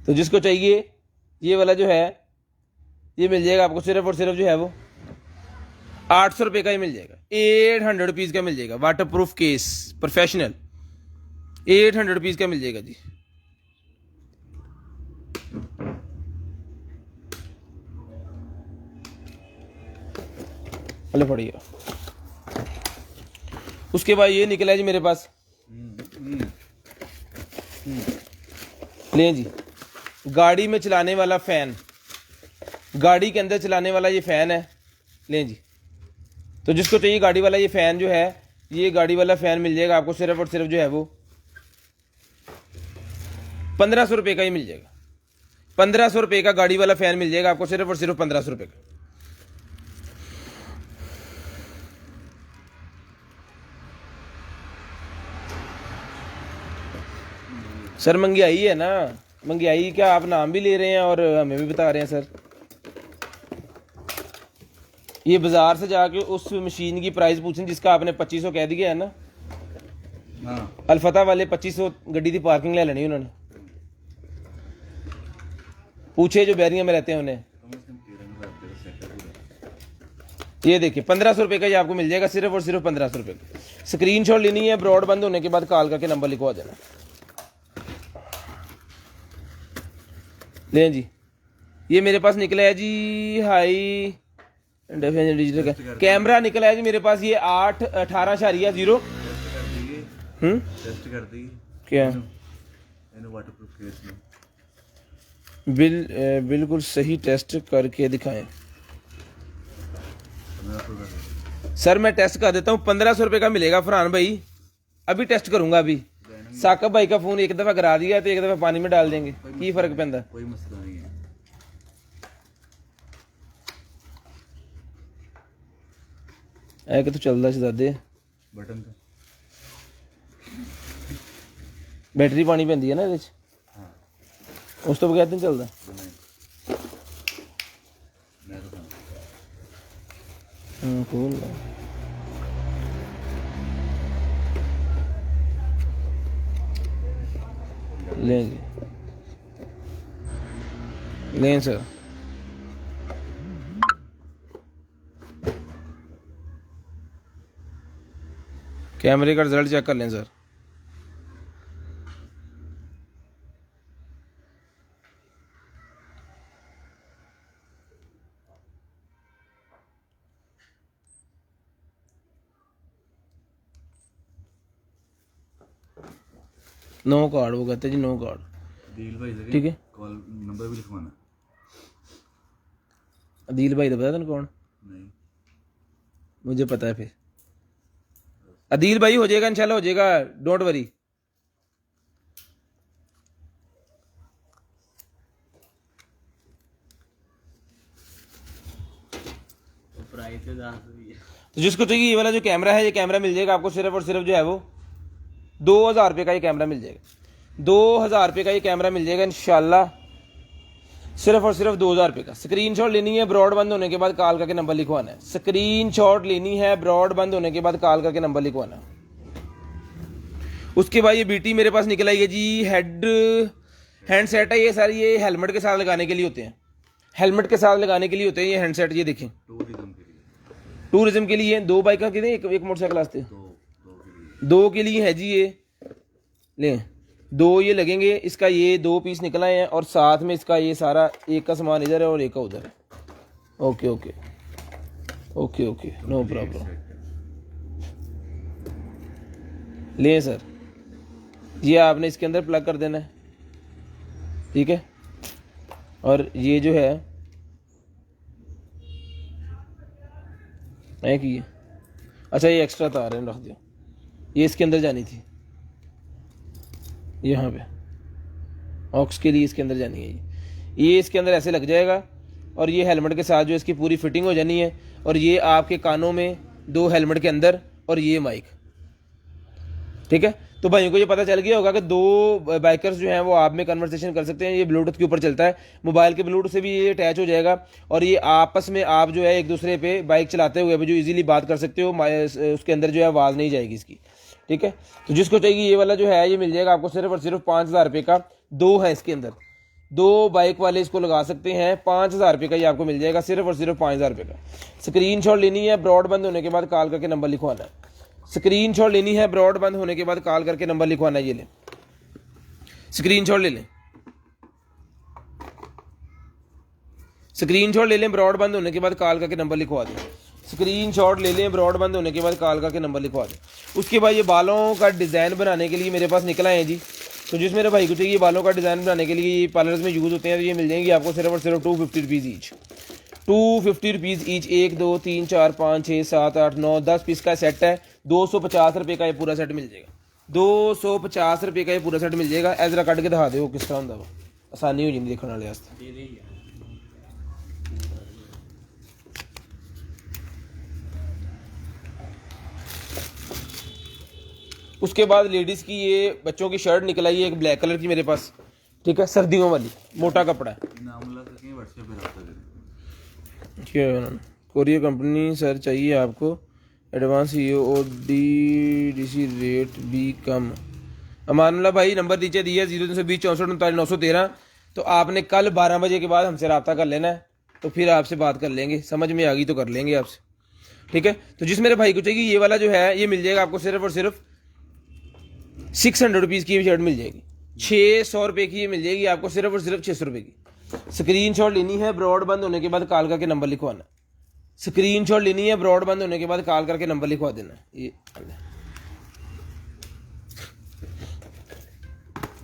तो जिसको चाहिए ये वाला जो है ये मिल जाएगा आपको सिर्फ और सिर्फ जो है वो 800 रुपये का ही मिल जाएगा। 800 रुपीज़ का मिल जाएगा, water proof case professional 800 rupees का मिल जाएगा जी। हेलो पढ़िए। उसके बाद ये निकला है जी मेरे पास, लें जी, गाड़ी में चलाने वाला फ़ैन, गाड़ी के अंदर चलाने वाला ये फ़ैन है। लें जी, तो जिसको चाहिए गाड़ी वाला ये फ़ैन जो है, ये गाड़ी वाला फ़ैन मिल जाएगा आपको सिर्फ और सिर्फ जो है वो 1500 रुपये का ही मिल जाएगा। 1500 रुपये का गाड़ी वाला फ़ैन मिल जाएगा आपको सिर्फ और सिर्फ 1500 रुपये का। सर महंगाई है ना, महंगाई क्या आप नाम भी ले रहे हैं और हमें भी बता रहे हैं सर। ये बाजार से जाके उस मशीन की प्राइस पूछें जिसका आपने 2500 कह दिया है ना। हाँ, अल्फता वाले 2500 गड्डी की पार्किंग ले लेनी उन्होंने, पूछे जो बैरिया में रहते हैं उन्हें। ये देखिए 1500 रुपये का ये आपको मिल जाएगा सिर्फ और सिर्फ 1500 रुपये का। स्क्रीनशॉट लेनी है, ब्रॉड बंद होने के बाद कॉल करके नंबर लिखवा देना। लें जी, ये मेरे पास निकला है जी हाई डेफिनेशन डिजिटल का कैमरा निकला है जी मेरे पास, ये 18.0। टेस्ट कर दी क्या वाटरप्रूफ केस में बिल्कुल सही टेस्ट करके दिखाएं सर। मैं टेस्ट कर देता हूँ, 1500 रुपये का मिलेगा फरहान भाई। अभी टेस्ट करूंगा। अभी साकब भाई का फोन एक दफा करा दिया तो एक दफा पानी में डाल देंगे, की फर्क पैंदा? कोई मसला नहीं है। कि तू चलदा शहजादे बटन तो बैटरी पानी पैंदी है ना ਇਹਦੇ ਚ, उस तो बगैर नहीं चलता। कूल लें जी, लें सर। कैमरे का रिजल्ट चेक कर लें सर। नो कार्ड, वो कहते हैं जी नो कार्ड। अदील भाई ठीक है, कॉल नंबर भी लिखवाना। अदील भाई तो पता तेन कौन? नहीं, मुझे पता है। फिर अदील भाई हो जाएगा, इंशाल्लाह हो जाएगा, डोंट वरी। तो जिसको चाहिए ये वाला जो कैमरा है, ये कैमरा मिल जाएगा आपको सिर्फ और सिर्फ जो है वो 2000 रुपये का ये कैमरा मिल जाएगा। 2000 रुपये का ये कैमरा मिल जाएगा इंशाल्लाह, सिर्फ और सिर्फ 2000 रुपये का। स्क्रीनशॉट लेनी है, ब्रॉड बंद होने के बाद कॉल करके नंबर लिखवाना है। स्क्रीनशॉट लेनी है, ब्रॉड बंद होने के बाद कॉल करके नंबर लिखवाना है। उसके बाद ये बीटी मेरे पास निकल आई है जी, हैंड सेट है ये सारी, ये हेलमेट के साथ लगाने के लिए होते हैं, हेलमेट के साथ लगाने के लिए होते हैं ये हैंड सेट। ये देखें, टूरिज्म के लिए। 2 बाइक के लिए एक मोटरसाइकिल आते हैं, 2 के लिए है जी ये। लें 2 ये लगेंगे, इसका ये 2 पीस निकला है और साथ में इसका ये सारा, एक का सामान इधर है और एक का उधर है। Okay okay okay okay, no problem. लें सर, ये आपने इसके अंदर प्लग कर देना है, ठीक है। और ये जो है है कि ये अच्छा ये एक्स्ट्रा तार है, रख दिया, ये इसके अंदर जानी थी, यहाँ पे ऑक्स के लिए इसके अंदर जानी है ये इसके अंदर ऐसे लग जाएगा और ये हेलमेट के साथ जो इसकी पूरी फिटिंग हो जानी है। और ये आपके कानों में 2 हेलमेट के अंदर और ये माइक, ठीक है। तो भाइयों को ये पता चल गया होगा कि 2 बाइकर्स जो हैं वो आप में कन्वर्सेशन कर सकते हैं। ये ब्लूटूथ के ऊपर चलता है, मोबाइल के ब्लूटूथ से भी ये अटैच हो जाएगा और ये आपस में आप जो है एक दूसरे पे बाइक चलाते हुए भी जो इजीली बात कर सकते हो, उसके अंदर जो है आवाज़ नहीं जाएगी इसकी, ठीक है। तो जिसको चाहिए ये वाला जो है ये मिल जाएगा आपको सिर्फ और सिर्फ 5,000 रुपये का। 2 है इसके अंदर, 2 बाइक वाले इसको लगा सकते हैं। 5,000 रुपये का ये आपको मिल जाएगा, सिर्फ और सिर्फ 5,000 रुपये का। स्क्रीनशॉट लेनी है, ब्रॉड बंद होने के बाद कॉल करके नंबर लिखवाना है। स्क्रीनशॉट लेनी है, ब्रॉड बंद होने के बाद कॉल करके नंबर लिखवाना है। ये लें, स्क्रीनशॉट ले लें, स्क्रीनशॉट ले लें, ब्रॉड बंद होने के बाद कॉल करके नंबर लिखवा दें। स्क्रीनशॉट ले लें, ब्रॉड बंद होने के बाद कॉल करके नंबर लिखवा दें। उसके बाद ये बालों का डिज़ाइन बनाने के लिए मेरे पास निकला है जी। तो जिस मेरे भाई को चाहिए बालों का डिज़ाइन बनाने के लिए ये पार्लर्स में यूज़ होते हैं, तो ये मिल जाएंगे आपको सिर्फ और सिर्फ 250 rupees each. 250 rupees each. 1 2 3 4 5 6 7 8 9 10 piece का सेट है। 250 रुपये का ये पूरा सेट मिल जाएगा। 250 रुपये का ये पूरा सेट मिल जाएगा। ऐ जरा कट के दिखा दो किस तरह होंगे, वो आसानी हो जाएगी देखने वाले वास्ते। उसके बाद लेडीज़ की ये बच्चों की शर्ट निकल आई है एक ब्लैक कलर की मेरे पास, ठीक है, सर्दियों वाली, मोटा कपड़ा है। क्या है उन्होंने, कोरियर कंपनी सर चाहिए आपको, एडवांस COD रेट भी कम। अमानुल्लाह भाई नंबर नीचे दिया 0320 64 39 913। तो आपने कल 12 बजे के बाद हमसे रब्ता कर लेना है, तो फिर आपसे बात कर लेंगे, समझ में आ गई तो कर लेंगे आपसे, ठीक है। तो जिस मेरे भाई को चाहिए ये वाला जो है ये मिल जाएगा आपको सिर्फ और सिर्फ 600 रुपीज़ की शर्ट मिल जाएगी। 600 रुपये की ये मिल जाएगी आपको सिर्फ और सिर्फ 600 रुपये की। स्क्रीनशॉट लेनी है, ब्रॉड बंद होने के बाद कॉल करके नंबर लिखवाना। स्क्रीनशॉट लेनी है, ब्रॉड बंद होने के बाद कॉल करके नंबर लिखवा देना। ये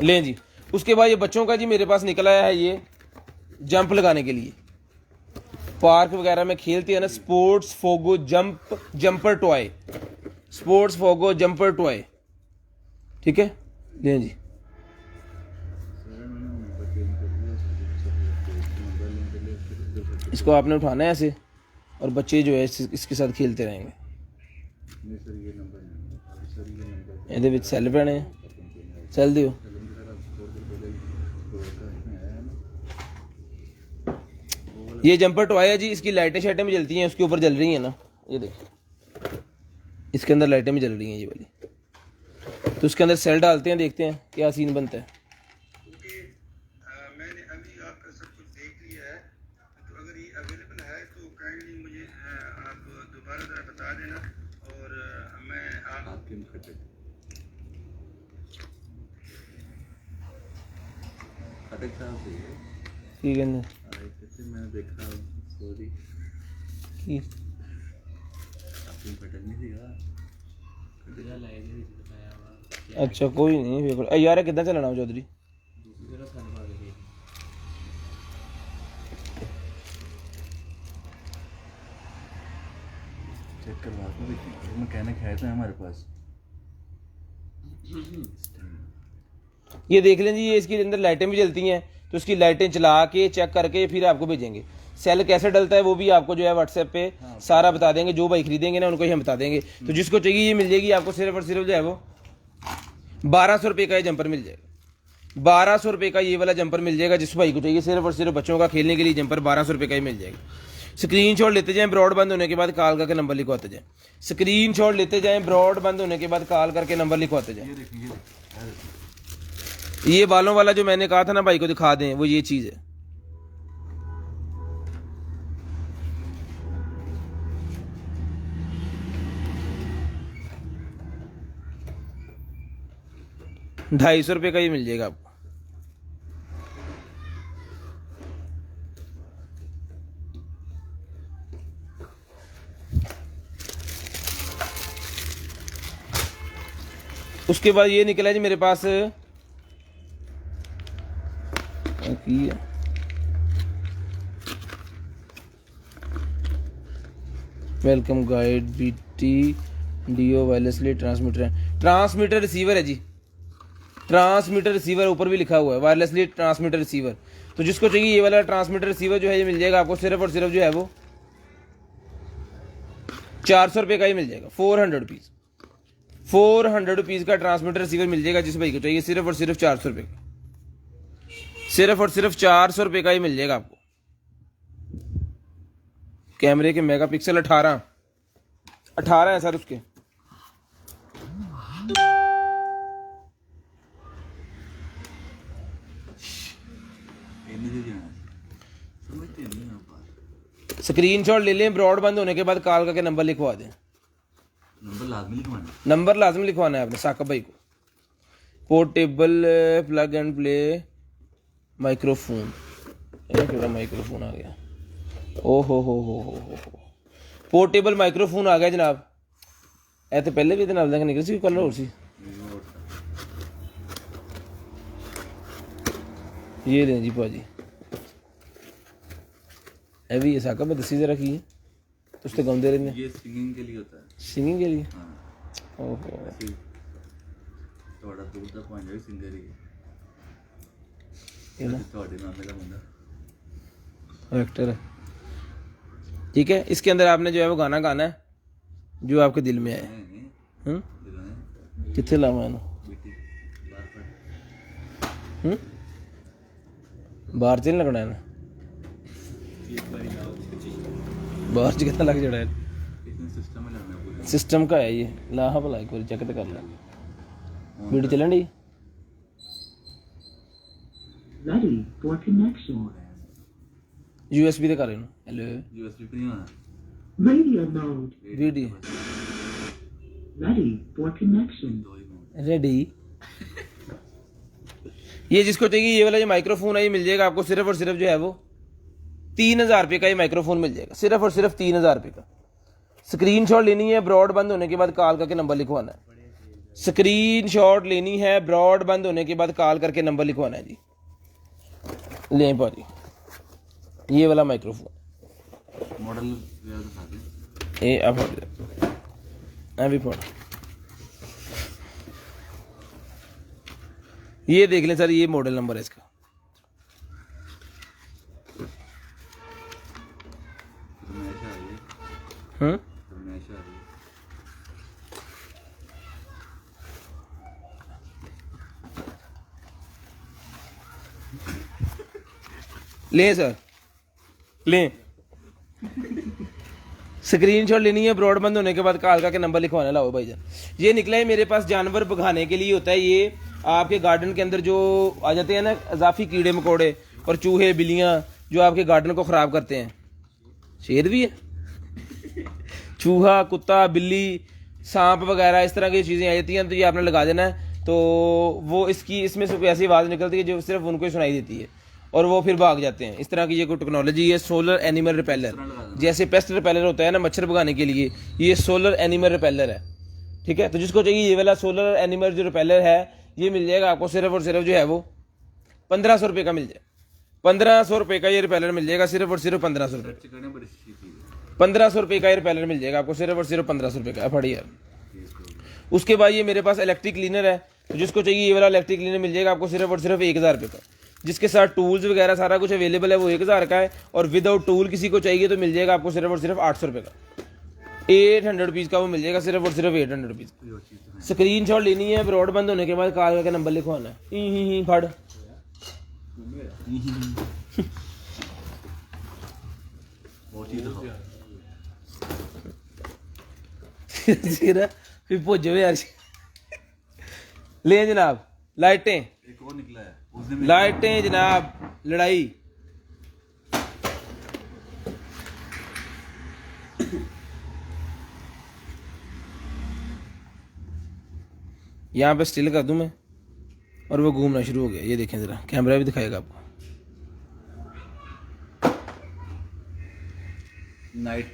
लें जी। उसके बाद ये बच्चों का जी मेरे पास निकला है ये जंप लगाने के लिए, पार्क वगैरह में खेलते हैं ना, sports pogo jumper toy, sports pogo jumper toy, ठीक है। लें जी। इसको आपने उठाना है ऐसे और बच्चे जो है इसके साथ खेलते रहेंगे। ਇਹਦੇ ਵਿੱਚ ਸੈੱਲ ਪੈਣੇ ਆ, ਸੈੱਲ ਦਿਓ। ये जंपर टॉय है जी, इसकी लाइटें शाइटें भी जलती हैं, उसके ऊपर जल रही हैं ना, ये देखिए इसके अंदर लाइटें भी जल रही हैं ये वाली। तो उसके अंदर सेल डालते हैं, देखते हैं क्या सीन बनता है। मैंने अभी आपका सब कुछ देख लिया है, तो अगर ये अवेलेबल है तो काइंडली मुझे आप दोबारा ज़रा बता देना और मैं आपके ठीक है ना, मैंने देखा सॉरी अच्छा कोई नहीं यार, कितना चलना चौधरी। चेक करवा दो, मैकेनिक है तो हमारे पास। ये देख लें जी, ये इसके अंदर लाइटें भी जलती हैं, तो इसकी लाइटें चला के चेक करके फिर आपको भेजेंगे। सेल कैसे डलता है वो भी आपको जो है व्हाट्सएप पे सारा बता देंगे, जो भाई खरीदेंगे ना उनको ही हम बता देंगे। तो जिसको चाहिए ये मिल जाएगी आपको सिर्फ और सिर्फ जो है वो 1200 रुपये का ये जंपर मिल जाएगा। 1200 रुपये का ये वाला जंपर मिल जाएगा जिस भाई को चाहिए, सिर्फ और सिर्फ बच्चों का खेलने के लिए जंपर 1200 रुपये का ही मिल जाएगा। स्क्रीनशॉट लेते जाएं, ब्रॉड बंद होने के बाद कॉल करके नंबर लिखवाते जाएं। स्क्रीनशॉट लेते जाएं, ब्रॉड बंद होने के बाद कॉल करके नंबर लिखवाते जाएं। ये बालों वाला जो मैंने कहा था ना भाई को दिखा दें, वो ये चीज़ है। ₹250 का ही मिल जाएगा आपको। उसके बाद ये निकला जी मेरे पास welcome guide BT DO wirelessly transmitter है, ट्रांसमीटर रिसीवर है जी, ट्रांसमीटर रिसीवर ऊपर भी लिखा हुआ है, वायरलेसली ट्रांसमीटर रिसीवर। तो जिसको चाहिए ये वाला ट्रांसमीटर रिसीवर जो है ये मिल जाएगा आपको सिर्फ और सिर्फ जो है वो 400 रुपये का ही मिल जाएगा, 400 रुपीज़, 400 रुपीज़ का ट्रांसमीटर रिसीवर मिल जाएगा जिस भाई को चाहिए, सिर्फ और सिर्फ 400 रुपये का, सिर्फ और सिर्फ 400 रुपये का ही मिल जाएगा आपको। कैमरे के मेगापिक्सल 18 है सर उसके। समझते नहीं आप बात। स्क्रीनशॉट ले लें, ब्रॉडबैंड होने के बाद कॉल करके नंबर लिखवा दें। नंबर लाजमी लिखवाना, नंबर लाजमी लिखवाना है आपने साकिब भाई को। Portable plug and play microphone, ये माइक्रोफोन आ गया, ओ हो पोर्टेबल माइक्रोफोन आ गया जनाब। ए तो पहले भी जनाब लगे निकल सी कलर हो सी, ये लें जी भाजी, ए भी ये साकिब में दसी जरा की है तो उससे गाँव रहने, ये सिंगिंग के लिए होता है। सिंगिंग के लिए। हाँ, ओहो ऐसे ही थोड़ा दूर तक पहुंच जाए सिंगर ही ये ना थोड़े नाम का बंदा एक्टर है, ठीक है। इसके अंदर आपने जो है वो गाना गाना है जो आपके दिल में आए। कितने लावा है बाहर से नहीं लगना है ना, बाहर से कितना लग जड़ा है, सिस्टम में लगना है पूरा। सिस्टम का है ये, लाहा भला एक बार चेक तो कर ला, वीडियो चलन D Ready for connection. USB ਤੇ ਕਰ ਇਹਨੂੰ, ਹੈਲੋ यूएसबी पे नहीं होना, Radio mode. Video Ready for connection. दो ही मोड। रेडी। ये जिसको चाहिए ये वाला जो माइक्रोफोन है ये मिल जाएगा आपको सिर्फ और सिर्फ जो है वो 3000 रुपये का ये माइक्रोफोन मिल जाएगा, सिर्फ और सिर्फ 3000 रुपये का। स्क्रीनशॉट लेनी है, ब्रॉड बंद होने के बाद कॉल करके नंबर लिखवाना है। स्क्रीनशॉट लेनी है, ब्रॉड बंद होने के बाद कॉल करके नंबर लिखवाना है जी। लें भाजी ये वाला माइक्रोफोन, मॉडल दिखा दें। ये अब भी पढ़, ये देख लें सर, ये मॉडल नंबर है इसका। फरमाइश आ रही है, फरमाइश आ रही है। लें सर लें, स्क्रीनशॉट लेनी है, ब्रॉडबैंड होने के बाद कॉल करके नंबर लिखवाना। लाओ भाईजान, ये निकला है मेरे पास, जानवर भगाने के लिए होता है। ये आपके गार्डन के अंदर जो आ जाते हैं ना इजाफी कीड़े मकोड़े और चूहे बिल्लियाँ जो आपके गार्डन को ख़राब करते हैं, शेर भी है, चूहा कुत्ता बिल्ली सांप वगैरह इस तरह की चीज़ें आ जाती हैं, तो ये आपने लगा देना है। तो वो इसमें से कोई ऐसी आवाज़ निकलती है जो सिर्फ उनको ही सुनाई देती है और वो फिर भाग जाते हैं। इस तरह की ये कोई टेक्नोलॉजी है, सोलर एनिमल रिपेलर, जैसे पेस्ट रिपेलर होता है ना मच्छर भगाने के लिए, ये सोलर एनिमल रिपेलर है, ठीक है। तो जिसको चाहिए ये वाला सोलर एनिमल जो रिपेलर है ये मिल जाएगा आपको सिर्फ और सिर्फ जो है वो 1500 रुपये का मिल जाए, 1500 रुपये का ये रिपेलर मिल जाएगा, सिर्फ और सिर्फ 1500 रुपये, 1500 रुपये का ये रिपेलर मिल जाएगा आपको सिर्फ और सिर्फ 1500 रुपये का। फड़ी यार, उसके बाद ये मेरे पास इलेक्ट्रिक क्लीनर है, तो जिसको चाहिए ये वाला इलेक्ट्रिक क्लीनर मिल जाएगा आपको सिर्फ और सिर्फ 1000 रुपये का, जिसके साथ टूल्स वगैरह सारा कुछ अवेलेबल है, वो 1000 का है। और विदाउट टूल किसी को चाहिए तो मिल जाएगा आपको सिर्फ और सिर्फ 800 रुपये का, 800 रुपीज़ का वो मिल जाएगा, सिर्फ और सिर्फ 800 रुपीज़। स्क्रीनशॉट लेनी है, ब्रॉडबैंड होने के बाद कॉल करके नंबर लिखवाना है। ही फड़ फिर भुज यार। ले जनाब लाइटें, एक और निकला है उसने लाइटें जनाब, लड़ाई यहाँ पे स्टिल कर दूं मैं और वो घूमना शुरू हो गया। ये देखें जरा, कैमरा भी दिखाएगा आपको। नाइट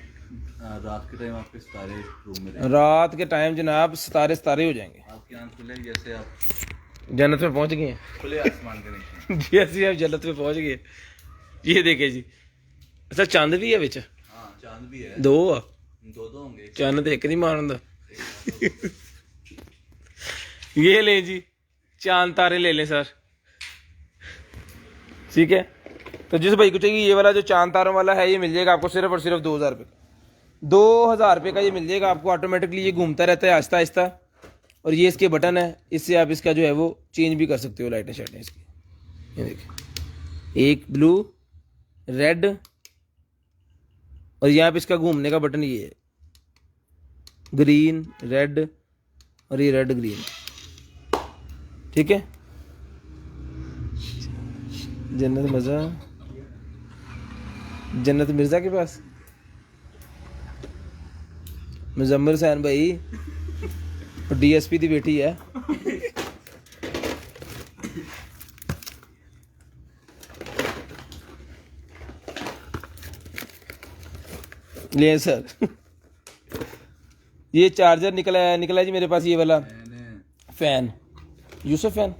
रात के टाइम आपके सितारे रूम में रहेंगे। रात के टाइम जनाब सितारे सितारे हो जाएंगे, आपकी आंख खुले जैसे आप जन्नत में पहुंच गए हैं। खुले आसमान के नीचे। जैसे आप जन्नत में पहुंच गए। ये देखे जी, अच्छा चांद भी है बिच, हाँ चांद भी है। दो आ दो दो होंगे। चन्न तो एक नहीं मारन ये ले जी, चांद तारे ले लें सर, ठीक है। तो जिस भाई को चाहिए ये वाला जो चांद तारों वाला है, ये मिल जाएगा आपको सिर्फ और सिर्फ 2000 रुपये का। 2000 रुपये का ये मिल जाएगा आपको। ऑटोमेटिकली ये घूमता रहता है आहिस्ता आहिस्ता, और ये इसके बटन है, इससे आप इसका जो है वो चेंज भी कर सकते हो लाइटें शाइटें इसकी। ये देखिए, एक ब्लू, रेड, और यहाँ पे इसका घूमने का बटन ये है, ग्रीन, रेड, और ये रेड ग्रीन, ठीक है। जन्नत मज़ा, जन्नत मिर्जा के पास, मुजम्मिल हुसैन भाई और डीएसपी की बेटी है। ले सर, ये चार्जर निकला है जी मेरे पास, ये वाला फैन, यूसुफ फैन,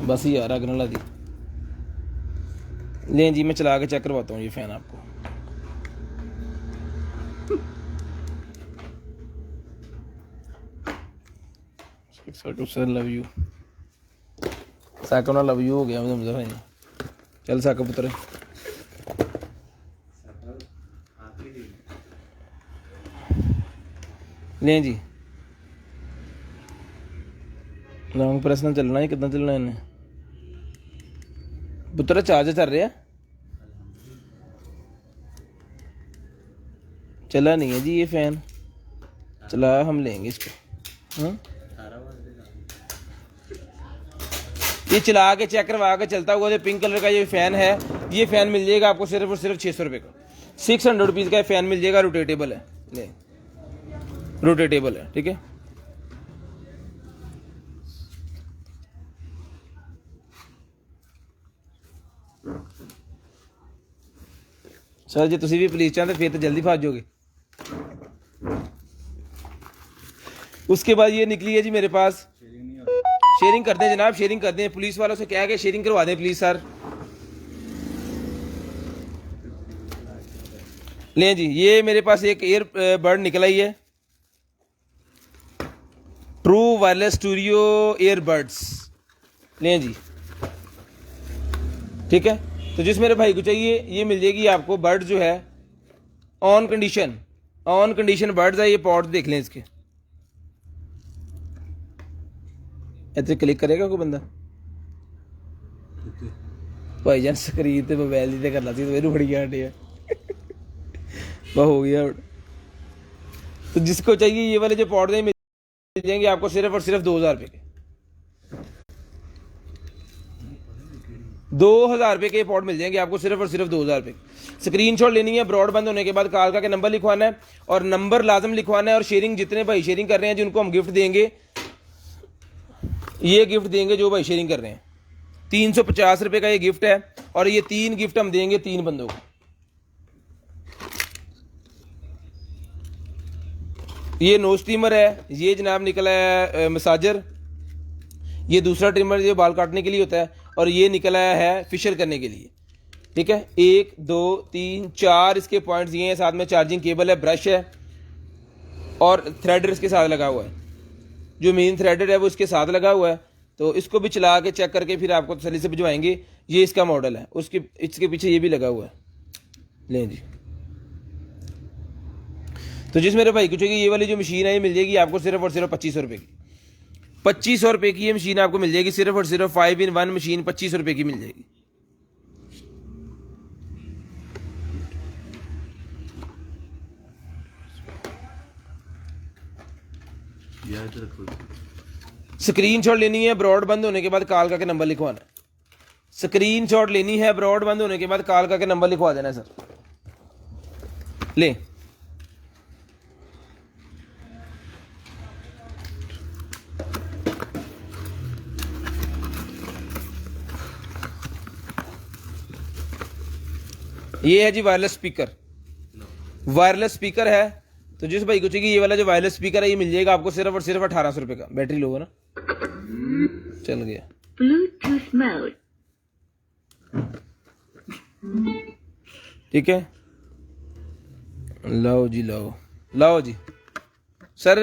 बस यार अगन ला दी। ले जी, मैं चला के चेक करवाता हूँ ये फैन आपको। सर लव यू, साका ना लव यू हो गया मुझे भाई। चल साका पुत्र, ले जी, लॉन्ग प्रेस ना चलना है, कितना चलना है इन्हें पुत्र? चार्जर चल रहा है, चला नहीं है जी ये फैन, चला हम लेंगे इसको। हाँ, ये चला के चेक करवा के चलता हुआ जो पिंक कलर का ये फैन है, ये फैन मिल जाएगा आपको सिर्फ और सिर्फ 600 रुपये का। 600 रुपीज़ का फैन मिल जाएगा, रोटेटेबल है, ले रोटेटेबल है, ठीक है। सर जी तुसी भी पुलिस चाहते फिर तो जल्दी फंस जाओगे। उसके बाद ये निकली है जी मेरे पास, शेयरिंग कर दें जनाब, शेयरिंग कर दें, पुलिस वालों से क्या है कि शेयरिंग करवा दें प्लीज सर। लें जी, ये मेरे पास एक एयर बर्ड निकला ही है, ट्रू वायरलेस स्टूडियो ईयरबड्स, लें जी, ठीक है। तो जिस मेरे भाई को चाहिए ये मिल जाएगी आपको। बर्ड जो है ऑन कंडीशन बर्ड्स है। ये पॉट देख लें इसके, इतने क्लिक करेगा कोई बंदा? भाईजान स्क्रीन ते मोबाइल दी ते करना सी, मेनू बड़ी आंटी है वह हो गया। तो जिसको चाहिए ये वाले जो पॉट मिल जाएंगे आपको सिर्फ और सिर्फ 2000 रुपये के। 2000 रुपये के पॉट मिल जाएंगे आपको सिर्फ और सिर्फ 2000 रुपये। स्क्रीनशॉट लेनी है, ब्रॉडबैंड होने के बाद कालका के नंबर लिखवाना है, और नंबर लाजम लिखवाना है। और शेयरिंग जितने भाई शेयरिंग कर रहे हैं जिनको हम गिफ्ट देंगे, ये गिफ्ट देंगे जो भाई शेयरिंग कर रहे हैं, 350 रुपये का ये गिफ्ट है। और ये 3 गिफ्ट हम देंगे 3 बंदों को। ये नो स्टीमर है, ये जनाब निकला है मसाजर, ये दूसरा ट्रिमर जो बाल काटने के लिए होता है, और ये निकला है फिशर करने के लिए, ठीक है। 1 2 3 4 इसके पॉइंट्स ये हैं, साथ में चार्जिंग केबल है, ब्रश है, और थ्रेडर इसके साथ लगा हुआ है। जो मेन थ्रेडर है वो इसके साथ लगा हुआ है। तो इसको भी चला के चेक करके फिर आपको तसल्ली से भिजवाएंगे। ये इसका मॉडल है, इसके पीछे ये भी लगा हुआ है। लें जी, तो जिस मेरे भाई को चाहिए ये वाली जो मशीन है ये मिल जाएगी आपको सिर्फ और सिर्फ 2500 रुपये की। 2500 रुपये की ये मशीन आपको मिल जाएगी, सिर्फ और सिर्फ 5-in-1 मशीन 2500 रुपये की मिल जाएगी। स्क्रीनशॉट लेनी है, ब्रॉड बंद होने के बाद कालका के नंबर लिखवाना है। स्क्रीनशॉट लेनी है, ब्रॉड बंद होने के बाद कालका के नंबर लिखवा देना है सर। ले ये है जी वायरलेस स्पीकर, वायरलेस स्पीकर है। तो जिस भाई को चाहिए ये वाला जो वायरलेस स्पीकर है ये मिल जाएगा आपको सिर्फ और सिर्फ 1800 रुपये का। बैटरी लो है ना, चल गया। Bluetooth mode. ठीक है, लाओ जी लाओ, लाओ जी सर।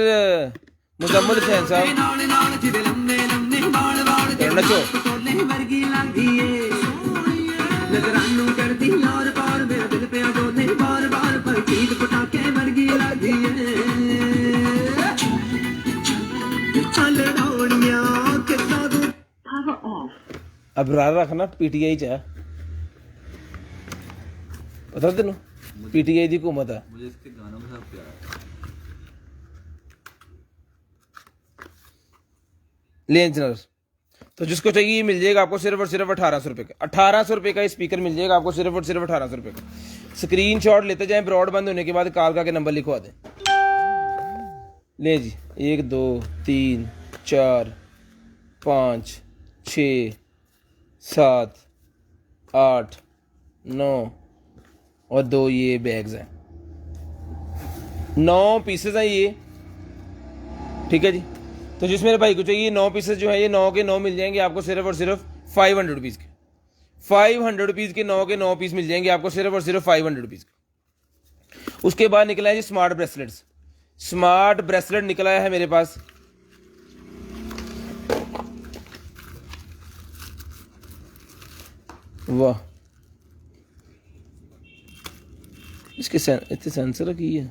मुजम्मिल हुसैन साहब नचो। Power off. अबरार रखना पीटीआई च है, पता तेन पीटीआई की हुकूमत है। मुझे इसके गानों के साथ प्यार है। ले इंजीनियर, तो जिसको चाहिए ये मिल जाएगा आपको सिर्फ और सिर्फ 1800 रुपये का। 1800 रुपये का ये स्पीकर मिल जाएगा आपको सिर्फ और सिर्फ 1800 रुपये का। स्क्रीन शॉट लेते जाएं, ब्रॉड बंद होने के बाद कॉल का के नंबर लिखवा दें। ले जी 1 2 3 4 5 6 7 8 9 और 2 ये बैग्स हैं, 9 पीसेस हैं ये, ठीक है जी। तो जिस मेरे भाई को चाहिए 9 पीसेस जो है ये 9 के 9 मिल जाएंगे आपको सिर्फ और सिर्फ 500 रुपीज़ के। 500 रुपीज़ के 9 के 9 पीस मिल जाएंगे आपको सिर्फ और सिर्फ 500 रुपीज़ के। उसके बाद निकला है जी स्मार्ट ब्रेसलेट्स। स्मार्ट ब्रेसलेट निकला है मेरे पास, वाह इसके इतने सेंसर की है।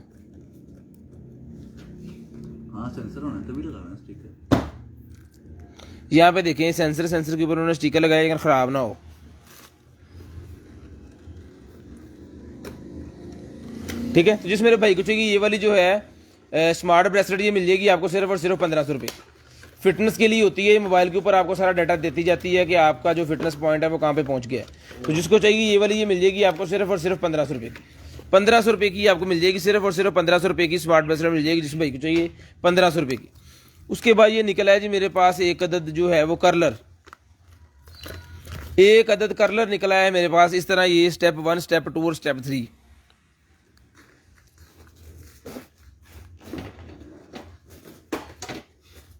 हाँ सेंसर होना है तभी लगा है स्टिकर। यहाँ पे देखें सेंसर के ऊपर उन्होंने स्टिकर लगाया लेकिन ख़राब ना हो। ठीक है, तो जिस मेरे भाई को चाहिए ये वाली जो है स्मार्ट ब्रेसलेट ये मिल जाएगी आपको सिर्फ और सिर्फ 1500 रुपये। फिटनेस के लिए होती है ये, मोबाइल के ऊपर आपको सारा डाटा देती जाती है कि आपका जो फिटनेस पॉइंट है वो कहाँ पे पहुँच गया है। तो जिसको चाहिए ये वाली ये मिल जाएगी आपको सिर्फ और सिर्फ 1500 रुपये की। 1500 रुपये की आपको मिल जाएगी, सिर्फ और सिर्फ 1500 रुपये की स्मार्ट ब्रेसलेट मिल जाएगी जिस भाई को चाहिए 1500 रुपये की। उसके बाद ये निकला है जी मेरे पास एक अदद जो है वो कर्लर, एक अदद कर्लर निकला है मेरे पास इस तरह, ये स्टेप 1 स्टेप 2 और स्टेप 3।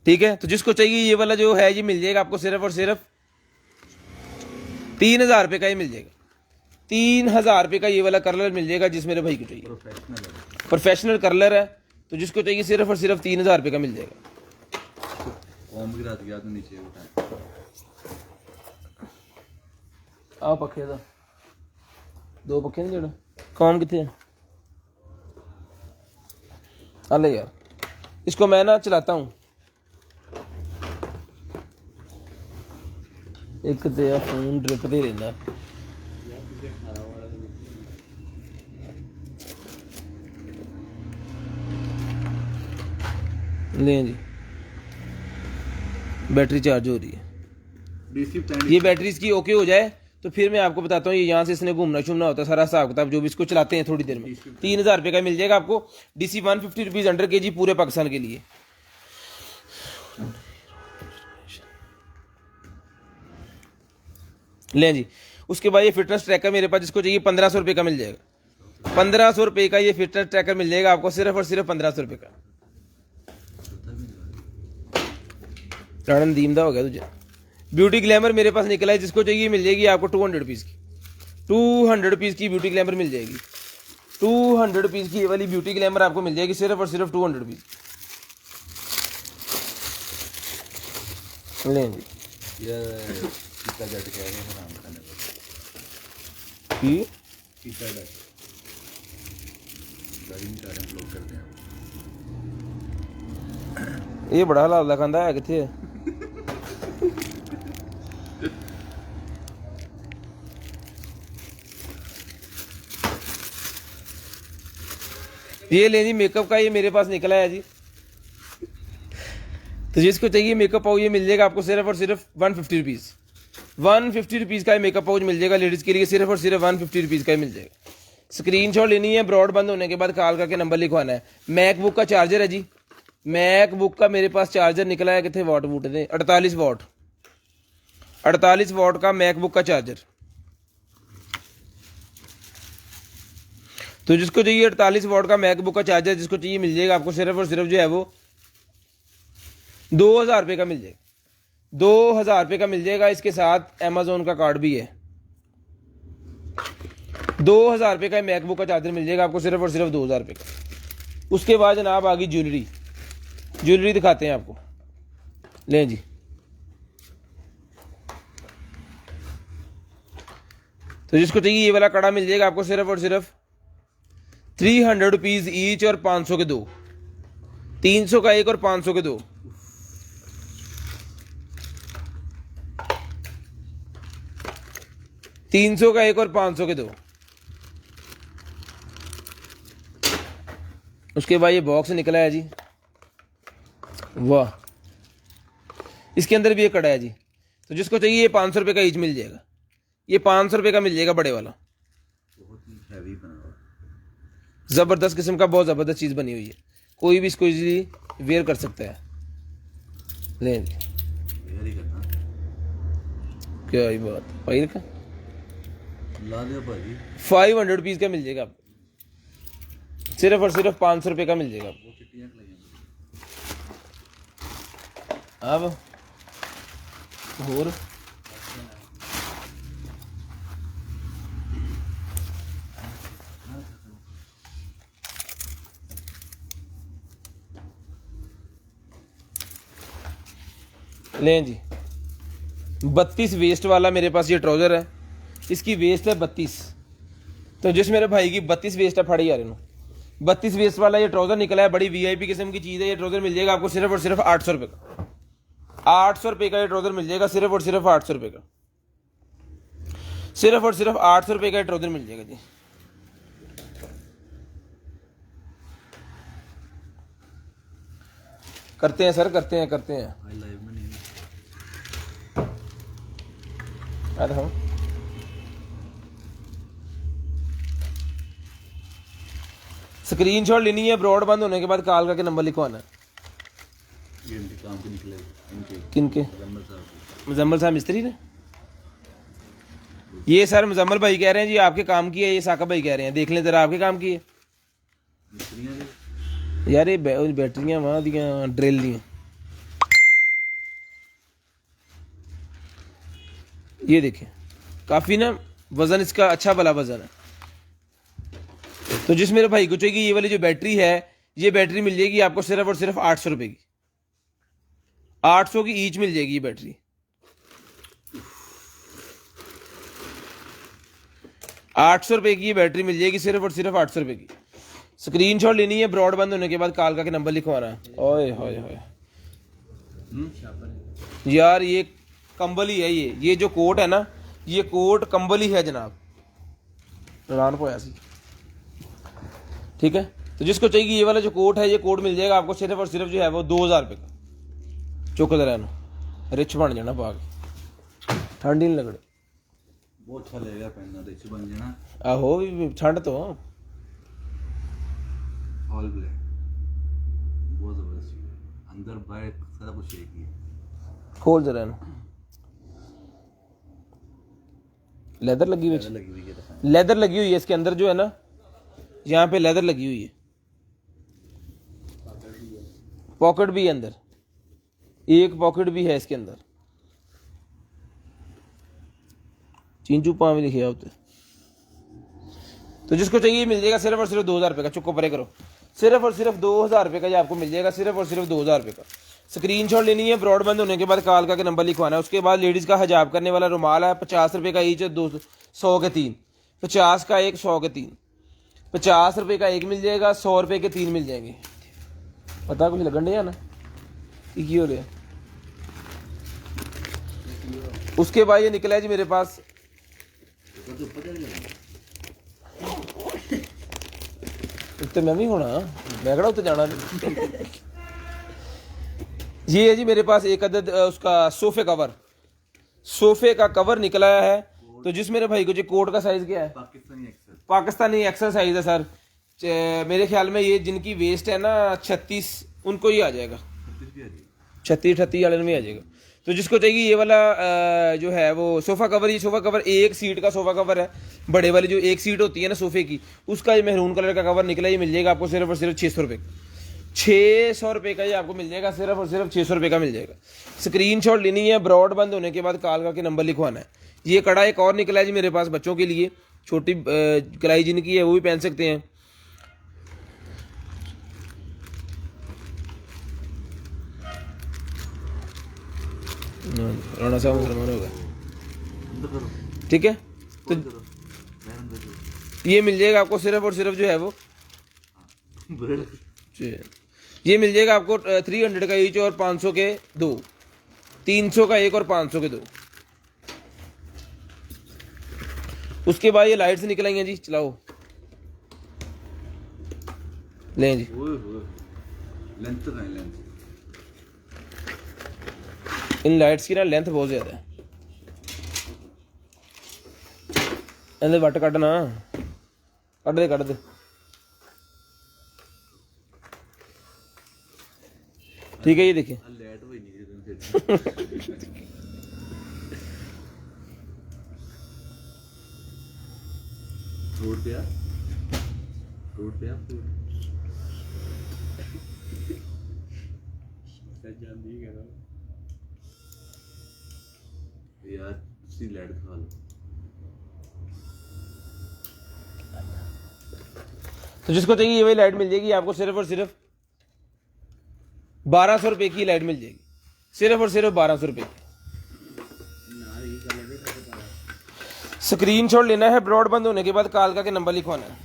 ठीक है, तो जिसको चाहिए ये वाला जो है ये मिल जाएगा आपको सिर्फ और सिर्फ 3000 रुपये का ये मिल जाएगा। 3000 रुपये का ये वाला कर्लर मिल जाएगा जिस मेरे भाई को चाहिए। प्रोफेशनल कर्लर है, तो जिसको चाहिए सिर्फ और सिर्फ 3000 रुपये का मिल जाएगा। कॉम गिरा दिया तो नीचे उठा। आओ पखे दा 2 पखे नहीं जोड़ा, कॉम कितने है? अले यार इसको मैं ना चलाता हूँ, एक तो फोन ड्रिप दे रहना। ले जी बैटरी चार्ज हो रही है। ये बैटरी इसकी ओके हो जाए तो फिर मैं आपको बताता हूँ ये यहाँ से इसने घूमना शूमना होता है सारा हिसाब किताब जो भी इसको चलाते हैं थोड़ी देर में। 3000 रुपये का मिल जाएगा आपको DC 150 रुपीज़ अंडर KG पूरे पाकिस्तान के लिए। लें जी, उसके बाद ये फिटनेस ट्रैकर मेरे पास जिसको चाहिए 1500 रुपये का मिल जाएगा। 1500 रुपये का ये फिटनेस ट्रैकर मिल जाएगा आपको सिर्फ और सिर्फ 1500 रुपये का। राणन दीमदा हो गया तुझे। ब्यूटी ग्लैमर मेरे पास निकला है, जिसको चाहिए मिल जाएगी आपको 200 रुपीज़ की। 200 रुपीज़ की ब्यूटी ग्लैमर मिल जाएगी। 200 रुपीज़ की ये वाली ब्यूटी ग्लैमर आपको मिल जाएगी सिर्फ और सिर्फ 200 रुपीज़। लें जी ये कीता जट कह रहे हैं नाम खाने को की कीता जट गाड़ी में चार ब्लॉक करते हैं। ये बड़ा हलाल खांदा है कितने है? ये ले जी मेकअप का ये मेरे पास निकला है जी। तो जिसको चाहिए मेकअप पाउच ये मिल जाएगा आपको सिर्फ और सिर्फ 150 रुपीज़। 150 रुपीज़ का मेकअप पाउच मिल जाएगा लेडीज़ के लिए सिर्फ और सिर्फ 150 रुपीज़ का ही मिल जाएगा। स्क्रीनशॉट लेनी है, ब्रॉड बंद होने के बाद कॉल करके नंबर लिखवाना है। मैकबुक का चार्जर है जी, मैकबुक का मेरे पास चार्जर निकला है, कितने वाट वूट थे 48 वाट, 48 वाट का मैकबुक का चार्जर। तो जिसको चाहिए 48 वाट का मैकबुक का चार्जर जिसको चाहिए मिल जाएगा आपको सिर्फ और सिर्फ जो है वो 2000 रुपये का मिल जाएगा। 2000 रुपये का मिल जाएगा, इसके साथ अमेजोन का कार्ड भी है। 2,000 रुपये का मैकबुक का चार्जर मिल जाएगा आपको सिर्फ और सिर्फ 2,000 रुपये का। उसके बाद जनाब आ गई ज्वेलरी। ज्वेलरी दिखाते हैं आपको, लें जी। तो जिसको चाहिए ये वाला कड़ा मिल जाएगा आपको सिर्फ और सिर्फ 300 रुपीज़ ईच और 500 के दो। 300 का एक और 500 के दो। $300 का एक और 500 के दो। उसके बाद ये बॉक्स निकला है जी, वाह। इसके अंदर भी एक कड़ा है जी। तो जिसको चाहिए ये 500 रुपये का ईच मिल जाएगा। ये 500 रुपये का मिल जाएगा बड़े वाला। बहुत ही हैवी बना हुआ है। ज़बरदस्त किस्म का, बहुत ज़बरदस्त चीज़ बनी हुई है। कोई भी इसको इजीली वेयर कर सकता है। लें जी, वेयर ही करना। क्या ही बात है। पाइर का ला दो भाजी। 500 रुपीज़ का मिल जाएगा आपको। सिर्फ और सिर्फ 500 रुपये का मिल जाएगा आपको। वो चिट्टियाँ लगेंगी। अब और लें जी, 32 वेस्ट वाला मेरे पास ये ट्राउज़र है। इसकी वेस्ट है 32। तो जिस मेरे भाई की 32 वेस्ट है फाड़ी यार इन्हों 32 वेस्ट वाला ये ट्राउज़र निकला है। बड़ी वीआईपी किस्म की चीज़ है। ये ट्राउज़र मिल जाएगा आपको सिर्फ और सिर्फ 800 रुपये का। 800 रुपये का ये ट्राउज़र मिल जाएगा सिर्फ और सिर्फ 800 रुपये का। सिर्फ और सिर्फ 800 रुपये का ये ट्राउज़र मिल जाएगा जी। करते हैं सर, करते हैं। भाई लाइव में नहीं है। अरे हाँ, स्क्रीनशॉट लेनी है। ब्रॉडबैंड होने के बाद कॉल करके नंबर लिखवाना है। ये इनके काम के निकले इनके किनके? मुजम्मल साहब के। मुजम्मल साहब मिस्त्री ने। ये सर मुजम्मल भाई कह रहे हैं जी आपके काम की है। ये साका भाई कह रहे हैं देख लें जरा आपके काम की है मिस्त्रियाँ के यार। ये बैटरियां वहां दियां ड्रिल दियां। ये देखें, काफ़ी ना वज़न इसका अच्छा भला वज़न है। तो जिस मेरे भाई को चाहिए ये वाली जो बैटरी है, ये बैटरी मिल जाएगी आपको सिर्फ और सिर्फ 800 रुपये की। 800 की ईच मिल जाएगी ये बैटरी। 800 रुपये की ये बैटरी मिल जाएगी सिर्फ और सिर्फ 800 रुपये की। स्क्रीनशॉट लेनी है। ब्रॉडबैंड होने के बाद कॉल करके नंबर लिखवाना है। ओए होए होए यार, ये कंबल ही है। ये जो कोट है ना, ये कोट कंबल ही है जनाब। रान पोया सी, ठीक है। तो जिसको चाहिए ये वाला जो कोट है, ये कोट मिल जाएगा आपको सिर्फ और सिर्फ जो है वो 2000 रुपये का। चुकद रहना, रिच बन जाना पाग, ठंड ही नहीं लगनी। बहुत अच्छा लगेगा पहनना, रिच बन जाना। आहो ठंड तो ऑल ब्लैक बहुत ज़बरदस्त चीज़ है। अंदर बाहर सारा कुछ एक ही है। खोल जरा ना। लेदर लगी हुई है, लगी हुई है। लेदर लगी हुई है इसके अंदर जो है ना, यहाँ पे लेदर लगी हुई है। पॉकेट भी है अंदर, एक पॉकेट भी है इसके अंदर। चिंचू पाँ भी लिखे होते। तो जिसको चाहिए मिल जाएगा सिर्फ और सिर्फ 2000 रुपये का। चुप्पो परे करो। सिर्फ और सिर्फ 2000 रुपये का ये आपको मिल जाएगा। सिर्फ और सिर्फ 2000 रुपये का। स्क्रीनशॉट लेनी है। ब्रॉडबैंड होने के बाद कॉल करके नंबर लिखवाना है। उसके बाद लेडीज़ का हिजाब करने वाला रुमाल है 50 रुपये का ईच, 100 के 3। 50 का एक, 100 के 3। 50 रुपये का एक मिल जाएगा, 100 रुपये के 3 मिल जाएंगे। पता कुछ लगन नहीं आना की हो रहा है। उसके बाद ये निकला है जी मेरे पास, तो मैं भी होना, मैं कड़ा उत्ते जाना। ये है जी मेरे पास एक अदद उसका सोफे कवर। सोफे का कवर निकला है। तो जिस मेरे भाई को जो कोट का साइज क्या है, पाकिस्तानी एक्सल साइज है सर। मेरे ख्याल में ये जिनकी वेस्ट है ना 36, उनको ही आ जाएगा। 36-38 वाले में आ जाएगा। तो जिसको चाहिए ये वाला जो है वो सोफ़ा कवर, ये सोफ़ा कवर एक सीट का सोफ़ा कवर है। बड़े वाली जो एक सीट होती है ना सोफ़े की, उसका ये मेहरून कलर का कवर निकला। ये मिल जाएगा आपको सिर्फ और सिर्फ 600 रुपये। 600 रुपये का ये आपको मिल जाएगा। सिर्फ और सिर्फ 600 रुपये का मिल जाएगा। स्क्रीनशॉट लेनी है। ब्रॉडबैंड होने के बाद कॉल करके नंबर लिखवाना है। ये कड़ा एक और निकला है जी मेरे पास बच्चों के लिए, छोटी कलाई जिनकी है वो भी पहन सकते हैं। राणा साहब मुसलमान होगा, अंदर करो, ठीक है। तो करो, मैं अंदर करो। ये मिल जाएगा आपको सिर्फ और सिर्फ जो है वो ब्रेड ये मिल जाएगा आपको 300 का ईच और 500 के दो, 300 का एक और 500 के दो। उसके बाद ये लाइट से निकलेंगे जी, चलाओ लें जी। लेंथ का है, लेंथ इन लाइट्स की ना लेंथ बहुत ज्यादा है। ਇਹਦੇ ਵੱਟ ਕੱਢ ਨਾ, ਕੱਢ ਦੇ ठीक है। ये देखिए लाइट हुई नहीं फिर रोड पे आ, रोड पे आ, यार सी लाइट खा लो। तो जिसको चाहिए ये वही लाइट मिल जाएगी आपको सिर्फ और सिर्फ 1200 रुपए की लाइट मिल जाएगी, सिर्फ और सिर्फ 1200 रुपए की। स्क्रीनशॉट लेना है, ब्रॉड बंद होने के बाद कालका के नंबर लिखवाना है।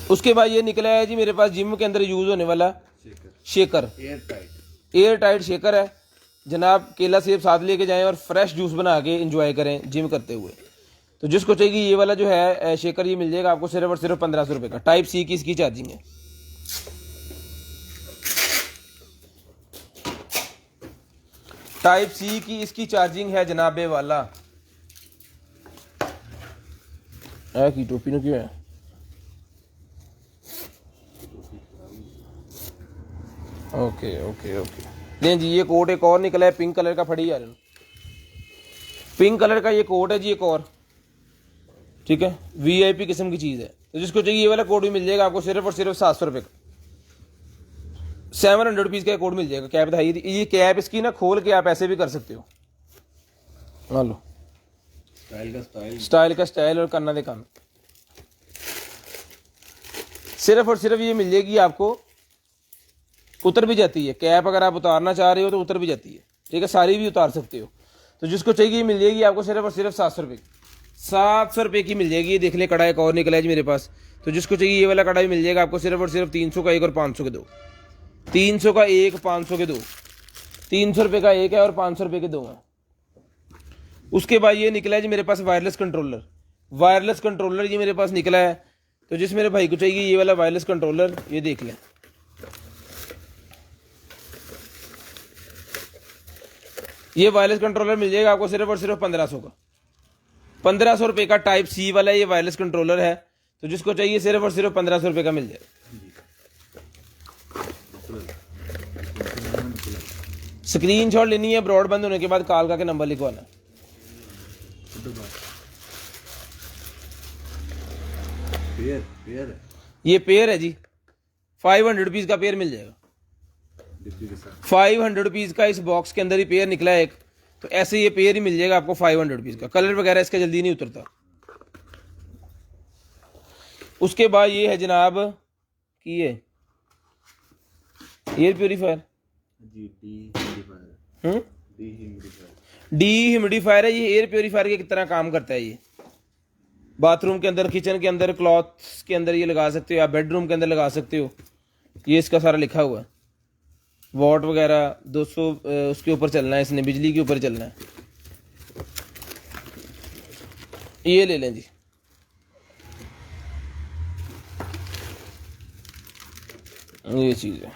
उसके बाद ये निकला है जी मेरे पास जिम के अंदर यूज होने वाला शेकर, एयर टाइट शेकर है जनाब। केला सेब साथ लेके जाएं और फ्रेश जूस बना के एंजॉय करें जिम करते हुए। तो जिसको चाहिए ये वाला जो है शेकर, ये मिल जाएगा आपको सिर्फ और सिर्फ 1500 रुपए का। टाइप सी की इसकी चार्जिंग है। टाइप सी की इसकी चार्जिंग है जनाबे वाला। की टोपी ने क्यों है? Okay okay okay. नहीं जी, ये कोट एक और निकला है पिंक कलर का, फड़ी यार पिंक कलर का ये कोट है जी एक और, ठीक है। वीआईपी किस्म की चीज़ है। तो जिसको चाहिए ये वाला कोट भी मिल जाएगा आपको सिर्फ और सिर्फ 700 रुपये का। 700 रुपीज़ का कोट मिल जाएगा। कैप दिखाई, ये कैप इसकी ना खोल के आप ऐसे भी कर सकते हो। मान लो स्टाइल का स्टाइल और करना दे काम। सिर्फ और सिर्फ ये मिल जाएगी आपको, उतर भी जाती है कैप, अगर आप उतारना चाह रहे हो तो उतर भी जाती है, ठीक है। सारी भी उतार सकते हो। तो जिसको चाहिए मिल जाएगी आपको सिर्फ और सिर्फ 700 रुपये की। 700 रुपये की मिल जाएगी। ये देख ले, कड़ा एक और निकला है जी मेरे पास। तो जिसको चाहिए ये वाला कड़ा भी मिल जाएगा आपको सिर्फ और सिर्फ 300 का एक और 500 के दो। 300 का एक, 500 के दो। 300 रुपये का एक है और 500 रुपये के दो हैं। उसके बाद ये निकला है जी मेरे पास वायरलेस कंट्रोलर। वायरलेस कंट्रोलर ये मेरे पास निकला है। तो जिस मेरे भाई को चाहिए ये वाला वायरलेस कंट्रोलर, ये देख लें। ये वायरलेस कंट्रोलर मिल जाएगा आपको सिर्फ और सिर्फ 1500 का। 1500 रुपये का टाइप सी वाला ये वायरलेस कंट्रोलर है। तो जिसको चाहिए सिर्फ और सिर्फ 1500 रुपये का मिल जाएगा। स्क्रीनशॉट लेनी है, ब्रॉड बंद होने के बाद कालका के नंबर लिखवाना। पेयर ये पेयर है जी, 500 रुपीज़ का पेयर मिल जाएगा। 500 रुपीज़ का इस बॉक्स के अंदर ही पेयर निकला है एक। तो ऐसे ये पेयर ही मिल जाएगा आपको 500 रुपीज़ का। कलर वगैरह इसका जल्दी नहीं उतरता। उसके बाद ये है जनाब कि ये एयर प्योरीफायर, डी ह्यूमिडिफायर है। ये एयर प्योरीफायर की तरह काम करता है। ये बाथरूम के अंदर, किचन के अंदर, क्लॉथ्स के अंदर ये लगा सकते हो, या बेडरूम के अंदर लगा सकते हो। ये इसका सारा लिखा हुआ है। वॉट वगैरह 200 उसके ऊपर चलना है, इसने बिजली के ऊपर चलना है। ये ले लें जी। ये चीज़ है।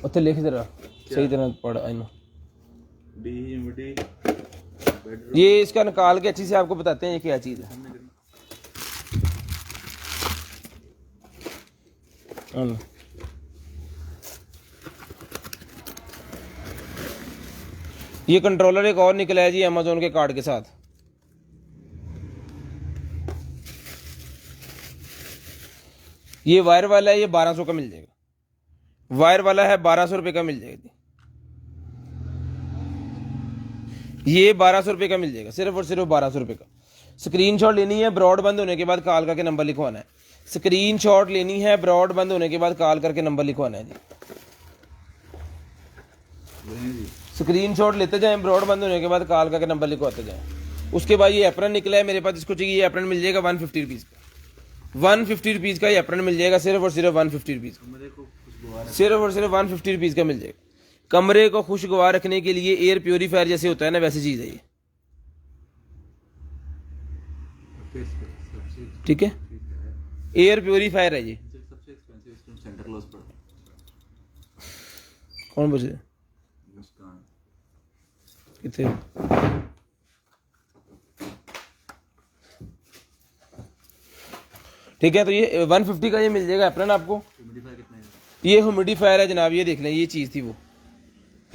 उत्थे लिख जरा सही तरह पढ़ आइनो। ये इसका निकाल के अच्छी से आपको बताते हैं ये क्या चीज़ है। ये कंट्रोलर एक और निकला है जी अमेजोन के कार्ड के साथ। ये वायर वाला है, ये 1200 का मिल जाएगा। वायर वाला है 1200 रुपये का मिल जाएगा। ये 1200 रुपये का मिल जाएगा, सिर्फ और सिर्फ 1200 रुपये का। स्क्रीनशॉट लेनी है, ब्रॉड बंद होने के बाद कॉल करके नंबर लिखवाना है। स्क्रीनशॉट लेनी है, ब्रॉड बंद होने के बाद कॉल करके नंबर लिखवाना है जी। स्क्रीनशॉट लेते जाएं, ब्रॉड बंद होने के बाद कॉल करके नंबर लिखवाते जाएं। उसके बाद ये एप्रन निकला है मेरे पास, इसको चाहिए, ये एप्रन मिल जाएगा 150 रुपीज़ का। 150 रुपीज़ का ये एप्रन मिल जाएगा, सिर्फ और सिर्फ 150 रुपीज़ का, सिर्फ और सिर्फ 150 रुपीज़ का मिल जाएगा। कमरे को खुशगवार रखने के लिए एयर प्योरीफायर जैसे होता है ना, वैसी चीज़ है ये, ठीक है। एयर प्योरीफायर है ये। सबसे एक्सपेंसिव सेंटर क्लोज पर कौन बचे मुस्कान। कितने? ठीक है, तो ये 150 का ये मिल जाएगा एप्रन आपको। ह्यूमिडिफायर कितना है? ये ह्यूमिडिफायर है जनाब, ये देख लें, ये चीज़ थी वो,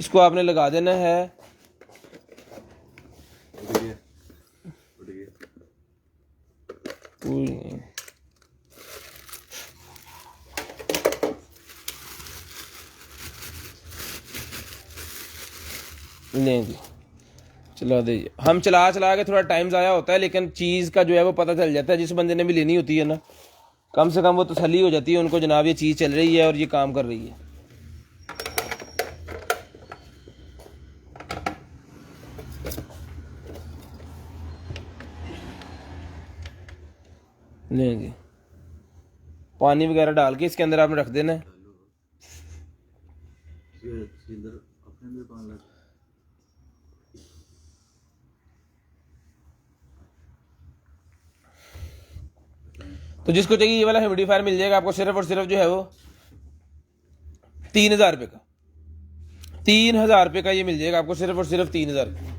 इसको आपने लगा देना है। उठ गया, उठ गया। कोई नहीं, लें जी, चला दीजिए। हम चला के थोड़ा टाइम ज़ाया होता है, लेकिन चीज़ का जो है वो पता चल जाता है। जिस बंदे ने भी लेनी होती है ना, कम से कम वो तसल्ली हो जाती है उनको, जनाब ये चीज़ चल रही है और ये काम कर रही है। लें जी, पानी वगैरह डाल के इसके अंदर आपने रख देना है। सिलेंडर अपने अंदर पानी लगा। तो जिसको चाहिए ये वाला ह्यूमिडिफायर मिल जाएगा आपको, सिर्फ और सिर्फ जो है वो 3000 रुपये का। 3000 रुपये का ये मिल जाएगा आपको, सिर्फ और सिर्फ 3000 रुपये।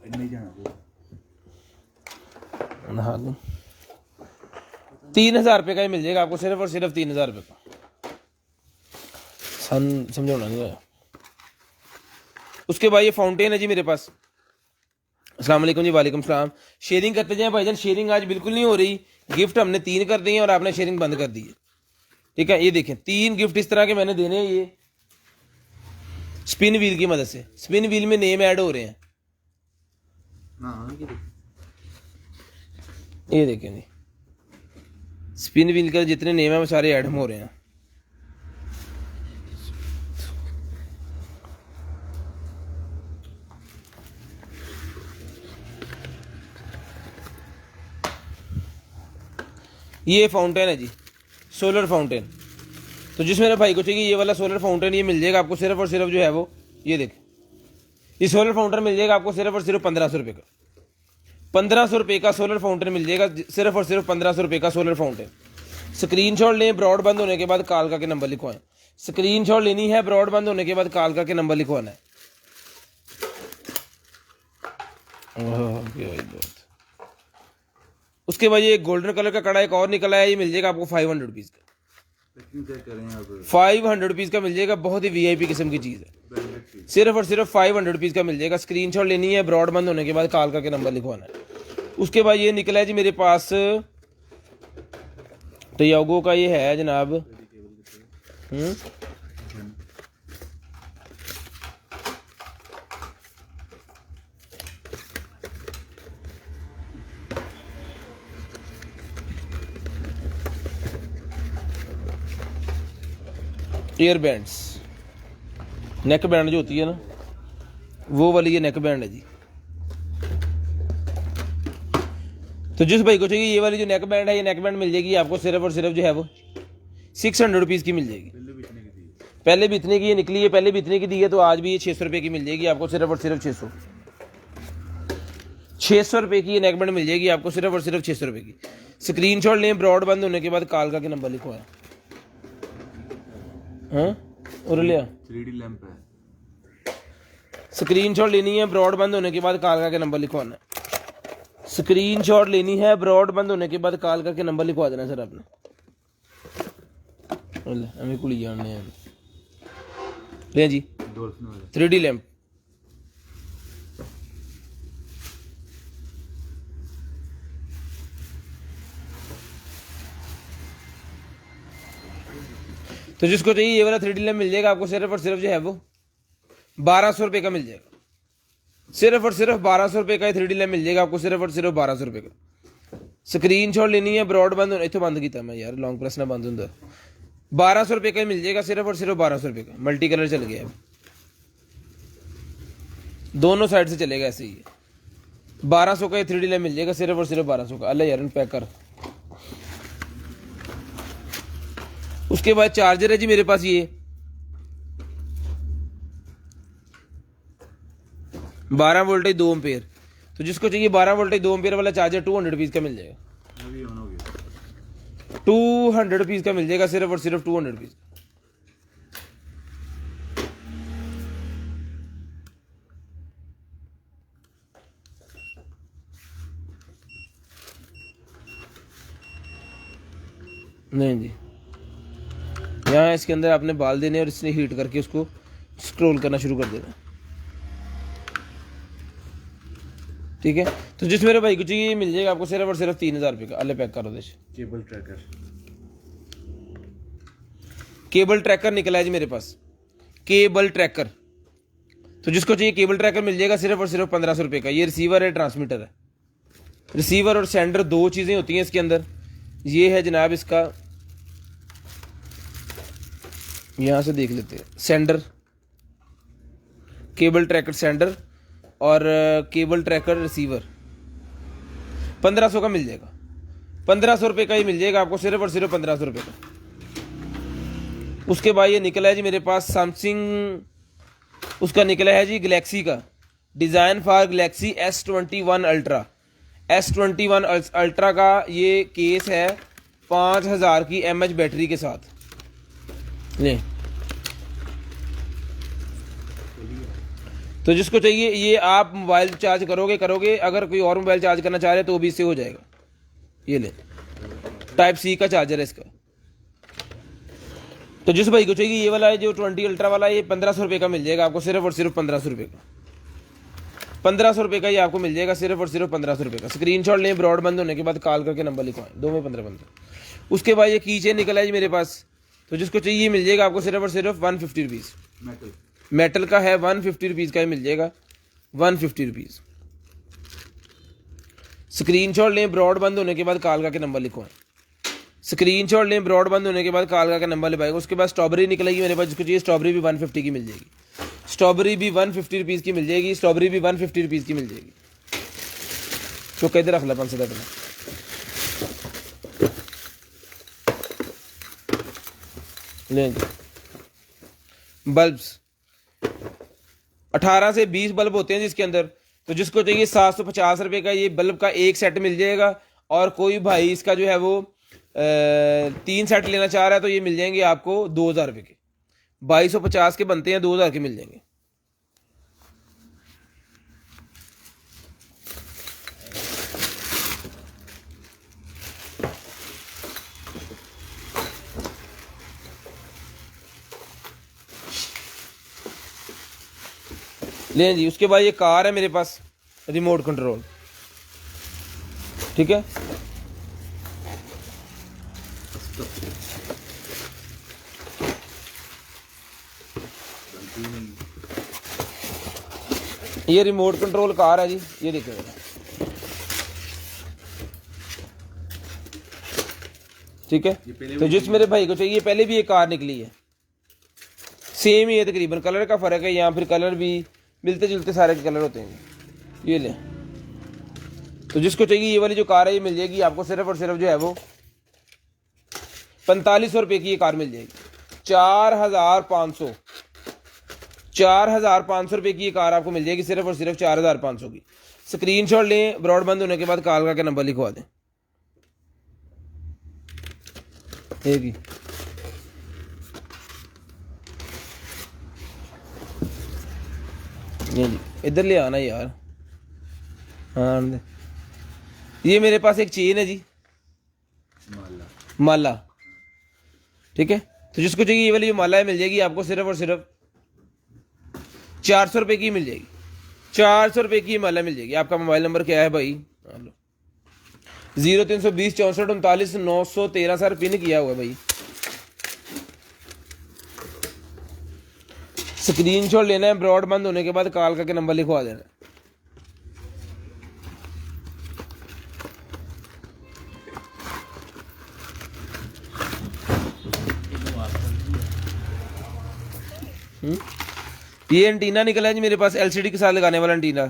नहीं जाना नहा लूं। 3000 रुपये का ये मिल जाएगा आपको, सिर्फ और सिर्फ 3000 रुपये का। समझाना नहीं है। उसके बाद ये फाउंटेन है जी मेरे पास। अस्सलाम वालेकुम जी। वालेकुम सलाम। शेयरिंग करते जाएं भाईजान, शेयरिंग आज बिल्कुल नहीं हो रही। गिफ्ट हमने 3 कर दिए और आपने शेयरिंग बंद कर दी है, ठीक है। ये देखें 3 गिफ्ट इस तरह के मैंने देने हैं, ये स्पिन व्हील की मदद से। स्पिन व्हील में नेम ऐड हो रहे हैं, ये देखें जी, स्पिन व्हील का जितने नेम है वो सारे ऐड हो रहे हैं। ये फाउंटेन है जी, सोलर फाउंटेन। तो जिस मेरे भाई को चाहिए ये वाला सोलर फाउंटेन, ये मिल जाएगा आपको सिर्फ और सिर्फ जो है वो, ये देखें, ये सोलर फाउंटेन मिल जाएगा आपको सिर्फ और सिर्फ 1500 रुपये का। 1500 रुपये का सोलर फाउंटेन मिल जाएगा, सिर्फ और सिर्फ 1500 रुपये का सोलर फाउंटेन। स्क्रीनशॉट लें, ब्रॉड बंद होने के बाद कॉल करके नंबर लिखवाएं। स्क्रीनशॉट लेनी है, ब्रॉड बंद होने के बाद कॉल करके नंबर लिखवाना है। उसके बाद ये गोल्डन कलर का कड़ा एक और निकला है, ये मिल जाएगा आपको 500 रुपीज़ का। 500 रुपीज़ का मिल जाएगा, बहुत ही VIP किस्म की चीज़ है। सिर्फ और सिर्फ 500 रुपीज़ का मिल जाएगा। स्क्रीनशॉट लेनी है, ब्रॉड बंद होने के बाद कॉल करके नंबर लिखवाना है। उसके बाद ये निकला है जी मेरे पास टयागो का, ये है जनाब एयर बैंड्स, नेक बैंड जो होती है ना, वो वाली ये नेक बैंड है जी। तो जिस भाई को चाहिए ये वाली जो नेक बैंड है, ये नेक बैंड मिल जाएगी आपको सिर्फ और सिर्फ जो है वो 600 रुपीज़ की मिल जाएगी। पहले भी इतने की ये निकली है, पहले भी इतने की दी है, तो आज भी ये 600 रुपये की मिल जाएगी आपको, सिर्फ और सिर्फ 600 रुपये की ये नेक बैंड मिल जाएगी आपको, सिर्फ और सिर्फ 600 रुपये की। स्क्रीनशॉट लें, ब्रॉड बंद होने के बाद कॉल करके नंबर लिखवाएं। हाँ, और लिया 3D लैंप है। स्क्रीनशॉट लेनी है, ब्रॉड बंद होने के बाद कॉल करके नंबर लिखवाना है। स्क्रीनशॉट लेनी है, ब्रॉड बंद होने के बाद कॉल करके नंबर लिखवा देना सर आपने। हमें कुड़ी जानने हैं ले जी, 3D लैंप। तो जिसको चाहिए ये वाला 3D लैम्प मिल जाएगा आपको सिर्फ और सिर्फ जो है वो 1200 रुपये का मिल जाएगा। सिर्फ और सिर्फ 1200 रुपये का 3D लैम्प मिल जाएगा आपको सिर्फ और सिर्फ 1200 रुपये का। स्क्रीनशॉट लेनी है, ब्रॉडबैंड इतों बंद किया मैं यार, लॉन्ग प्रेस ना बंद होंगे। 1200 रुपये का ही मिल जाएगा सिर्फ और सिर्फ 1200 रुपये का। मल्टी कलर चल गया अब, दोनों साइड से चलेगा ऐसे ही। 1200 का ये 3D लैम्प मिल जाएगा सिर्फ और सिर्फ 1200 का। अल्लाह यार पैक कर। उसके बाद चार्जर है जी मेरे पास ये 12 वोल्टेज 2 एम्पेयर। तो जिसको चाहिए 12 वोल्टेज 2 एम्पेयर वाला चार्जर 200 रुपीज़ का मिल जाएगा। अभी ऑन हो गया। 200 रुपीज़ का मिल जाएगा सिर्फ और सिर्फ 200 रुपीज़। नहीं जी, यहाँ इसके अंदर आपने बाल देने और इसने हीट करके उसको स्क्रॉल करना शुरू कर देना। ठीक है, तो जिस मेरे भाई को चाहिए ये मिल जाएगा आपको सिर्फ और सिर्फ 3000 रुपये का। अल्ले पैक करो देश। केबल ट्रैकर, केबल ट्रैकर निकला है जी मेरे पास, केबल ट्रैकर। तो जिसको चाहिए केबल ट्रैकर मिल जाएगा सिर्फ और सिर्फ 1500 रुपये का। ये रिसीवर है, ट्रांसमीटर है। रिसीवर और सेंडर दो चीज़ें होती हैं इसके अंदर। ये है जनाब इसका, यहाँ से देख लेते हैं, सेंडर, केबल ट्रैकर सेंडर और केबल ट्रैकर रिसीवर। 1500 का मिल जाएगा। 1500 रुपये का ही मिल जाएगा आपको सिर्फ और सिर्फ 1500 रुपये का। उसके बाद ये निकला है जी मेरे पास सैमसंग, उसका निकला है जी गैलेक्सी का, design for Galaxy S21 ultra. S21 ultra का ये केस है 5000 की mAh बैटरी के साथ। ले, तो जिसको चाहिए ये आप मोबाइल चार्ज करोगे, अगर कोई और मोबाइल चार्ज करना चाह रहे तो भी इससे हो जाएगा। ये ले, टाइप सी का चार्जर है इसका। तो जिस भाई को चाहिए ये वाला है जो 20 अल्ट्रा वाला, ये 1500 रुपये का मिल जाएगा आपको सिर्फ और सिर्फ 1500 रुपये का। 1500 रुपये का ही आपको मिल जाएगा सिर्फ और सिर्फ 1500 रुपये का। स्क्रीनशॉट लें, ब्रॉड बंद होने के बाद कॉल करके नंबर लिखवाएं, 2 में 15। उसके बाद ये कीचेन निकला है जी मेरे पास। तो जिसको चाहिए मिल जाएगा आपको सिर्फ और सिर्फ 150 रुपीज़। मेटल का है, 150 रुपीज़ का ही मिल जाएगा, 150 रुपीज़। स्क्रीनशॉट लें, ब्रॉड बंद होने के बाद कॉल करके नंबर लिखवाएं। स्क्रीनशॉट लें, ब्रॉड बंद होने के बाद कॉल करके नंबर लिखवाएगा। उसके बाद स्ट्रॉबेरी निकलेगी मेरे पास, जिसको चाहिए स्ट्रॉबेरी भी 150 की मिल जाएगी। स्ट्रॉबेरी भी 150 रुपीज़ की मिल जाएगी। स्ट्रॉबेरी भी 150 रुपीज़ की मिल जाएगी। तो कैसे रख ला 500 रुपये लें। बल्ब्स 18 से 20 बल्ब होते हैं जिसके अंदर। तो जिसको चाहिए 750 रुपये का ये बल्ब का एक सेट मिल जाएगा। और कोई भाई इसका जो है वो 3 सेट लेना चाह रहा है तो ये मिल जाएंगे आपको 2000 रुपये के। 2250 के बनते हैं, 2000 के मिल जाएंगे। लें जी। उसके बाद ये कार है मेरे पास, रिमोट कंट्रोल। ठीक है, ये रिमोट कंट्रोल कार है जी। ये देखिए, ठीक है। तो जिस मेरे भाई को चाहिए, पहले भी ये कार निकली है, सेम ही है, तकरीबन कलर का फ़र्क है। यहाँ फिर कलर भी मिलते जुलते सारे के कलर होते हैं। ये ले, तो जिसको चाहिए ये वाली जो कार है ये मिल जाएगी आपको सिर्फ और सिर्फ जो है वो 4500 रुपये की ये कार मिल जाएगी। 4500 रुपये की ये कार आपको मिल जाएगी सिर्फ और सिर्फ 4500 की। स्क्रीनशॉट लें, ब्रॉड बंद होने के बाद कॉल करके नंबर लिखवा दें। एक ही इधर ले आना यार। हाँ, ये मेरे पास एक चेन है जी, माला। ठीक है, तो जिसको चाहिए ये वाली जो माला है मिल जाएगी आपको सिर्फ और सिर्फ 400 रुपये की मिल जाएगी। 400 रुपये की माला मिल जाएगी। आपका मोबाइल नंबर क्या है भाई? 0320 64 39 913 सर पिन किया हुआ है भाई। स्क्रीनशॉट लेना है, ब्रॉडबैंड होने के बाद कॉल करके नंबर लिखवा देना है। ये एंटीना निकला है जी मेरे पास, एलसीडी के साथ लगाने वाला एंटीना।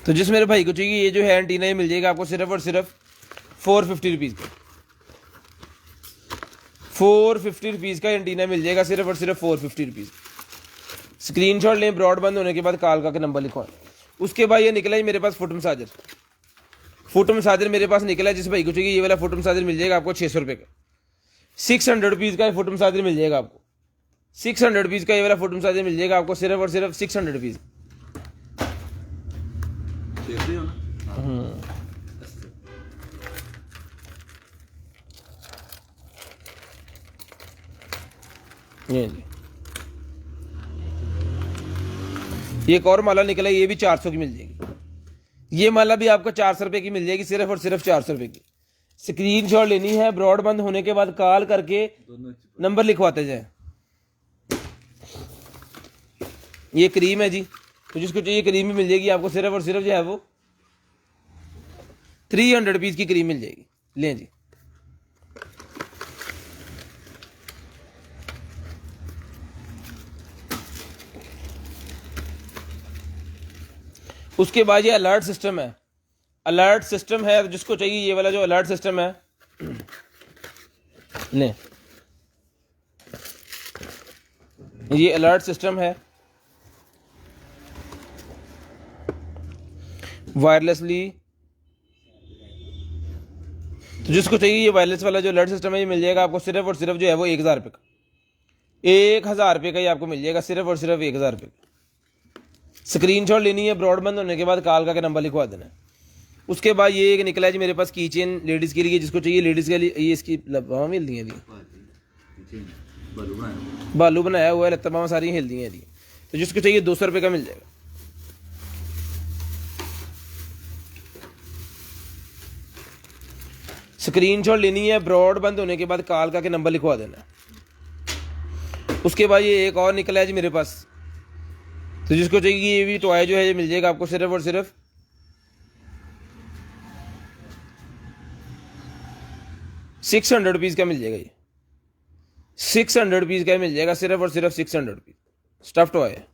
तो जिस मेरे भाई को चाहिए ये जो है एंटीना, ये मिल जाएगा आपको सिर्फ और सिर्फ 450 रुपीज़ का। 450 रुपीज़ का एंटीना मिल जाएगा, सिर्फ और सिर्फ 450 रुपीज़। स्क्रीनशॉट लें, ब्रॉडबैंड होने के बाद कॉल करके नंबर लिखवाएं। उसके बाद ये निकला है मेरे पास फुट मसाजर। फुट मसाजर मेरे पास निकला है, जिस भाई को चाहिए ये वाला फुट मसाजर मिल जाएगा आपको 600 रुपये का। 600 रुपीज़ का ये फुट मसाजर मिल जाएगा आपको। 600 रुपीज़ का ये वाला फुट मसाजर मिल जाएगा आपको, सिर्फ और सिर्फ 600 रुपीज़। देख रहे हो ना? ये जी, ये एक और माला निकला है, ये भी 400 की मिल जाएगी। ये माला भी आपको 400 रुपये की मिल जाएगी, सिर्फ और सिर्फ 400 रुपये की। स्क्रीनशॉट लेनी है, ब्रॉडबैंड होने के बाद कॉल करके नंबर लिखवाते जाए। ये क्रीम है जी, तो जिसको चाहिए क्रीम भी मिल जाएगी आपको, सिर्फ और सिर्फ जो है वो 300 रुपीज़ की क्रीम मिल जाएगी। लें जी, उसके बाद ये अलर्ट सिस्टम है। अलर्ट सिस्टम है, तो जिसको चाहिए ये वाला जो अलर्ट सिस्टम है लें। ये अलर्ट सिस्टम है, वायरलेसली। तो जिसको चाहिए ये वायरलेस वाला जो अलर्ट सिस्टम है ये मिल जाएगा आपको, सिर्फ और सिर्फ जो है वो 1000 रुपये का। 1000 रुपये का ही आपको मिल जाएगा, सिर्फ और सिर्फ 1000 रुपये का। स्क्रीनशॉट लेनी है, ब्रॉडबैंड होने के बाद कॉल करके नंबर लिखवा देना है। उसके बाद ये एक निकला है जी मेरे पास की चेन लेडीज़ के लिए, जिसको चाहिए लेडीज़ के लिए ये इसकी लबाँ भी हिलती हैं जी, बालू बनाया हुआ है, लत्ता सारी हिलती हैं जी। तो जिसको चाहिए 200 रुपये का मिल जाएगा। स्क्रीनशॉट लेनी है, ब्रॉडबैंड होने के बाद कॉल करके नंबर लिखवा देना है। उसके बाद ये एक और निकला है जी मेरे पास, तो जिसको चाहिए ये भी टॉय जो है ये मिल जाएगा आपको, सिर्फ और सिर्फ 600 रुपीज़ का मिल जाएगा। ये 600 रुपीज़ का मिल जाएगा, सिर्फ और सिर्फ 600 रुपीज़। स्टफ टॉय है,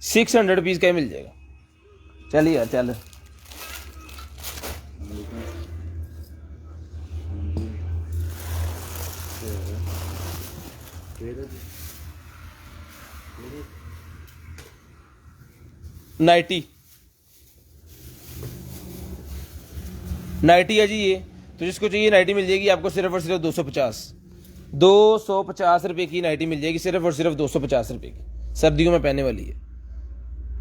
600 रुपीज़ का मिल जाएगा। चलिए यार चल, नाइटी नाइटी है जी ये। तो जिसको चाहिए नाइटी मिल जाएगी आपको, सिर्फ और सिर्फ 250 रुपये की नाइटी मिल जाएगी, सिर्फ और सिर्फ 250 रुपये की। सर्दियों में पहनने वाली है।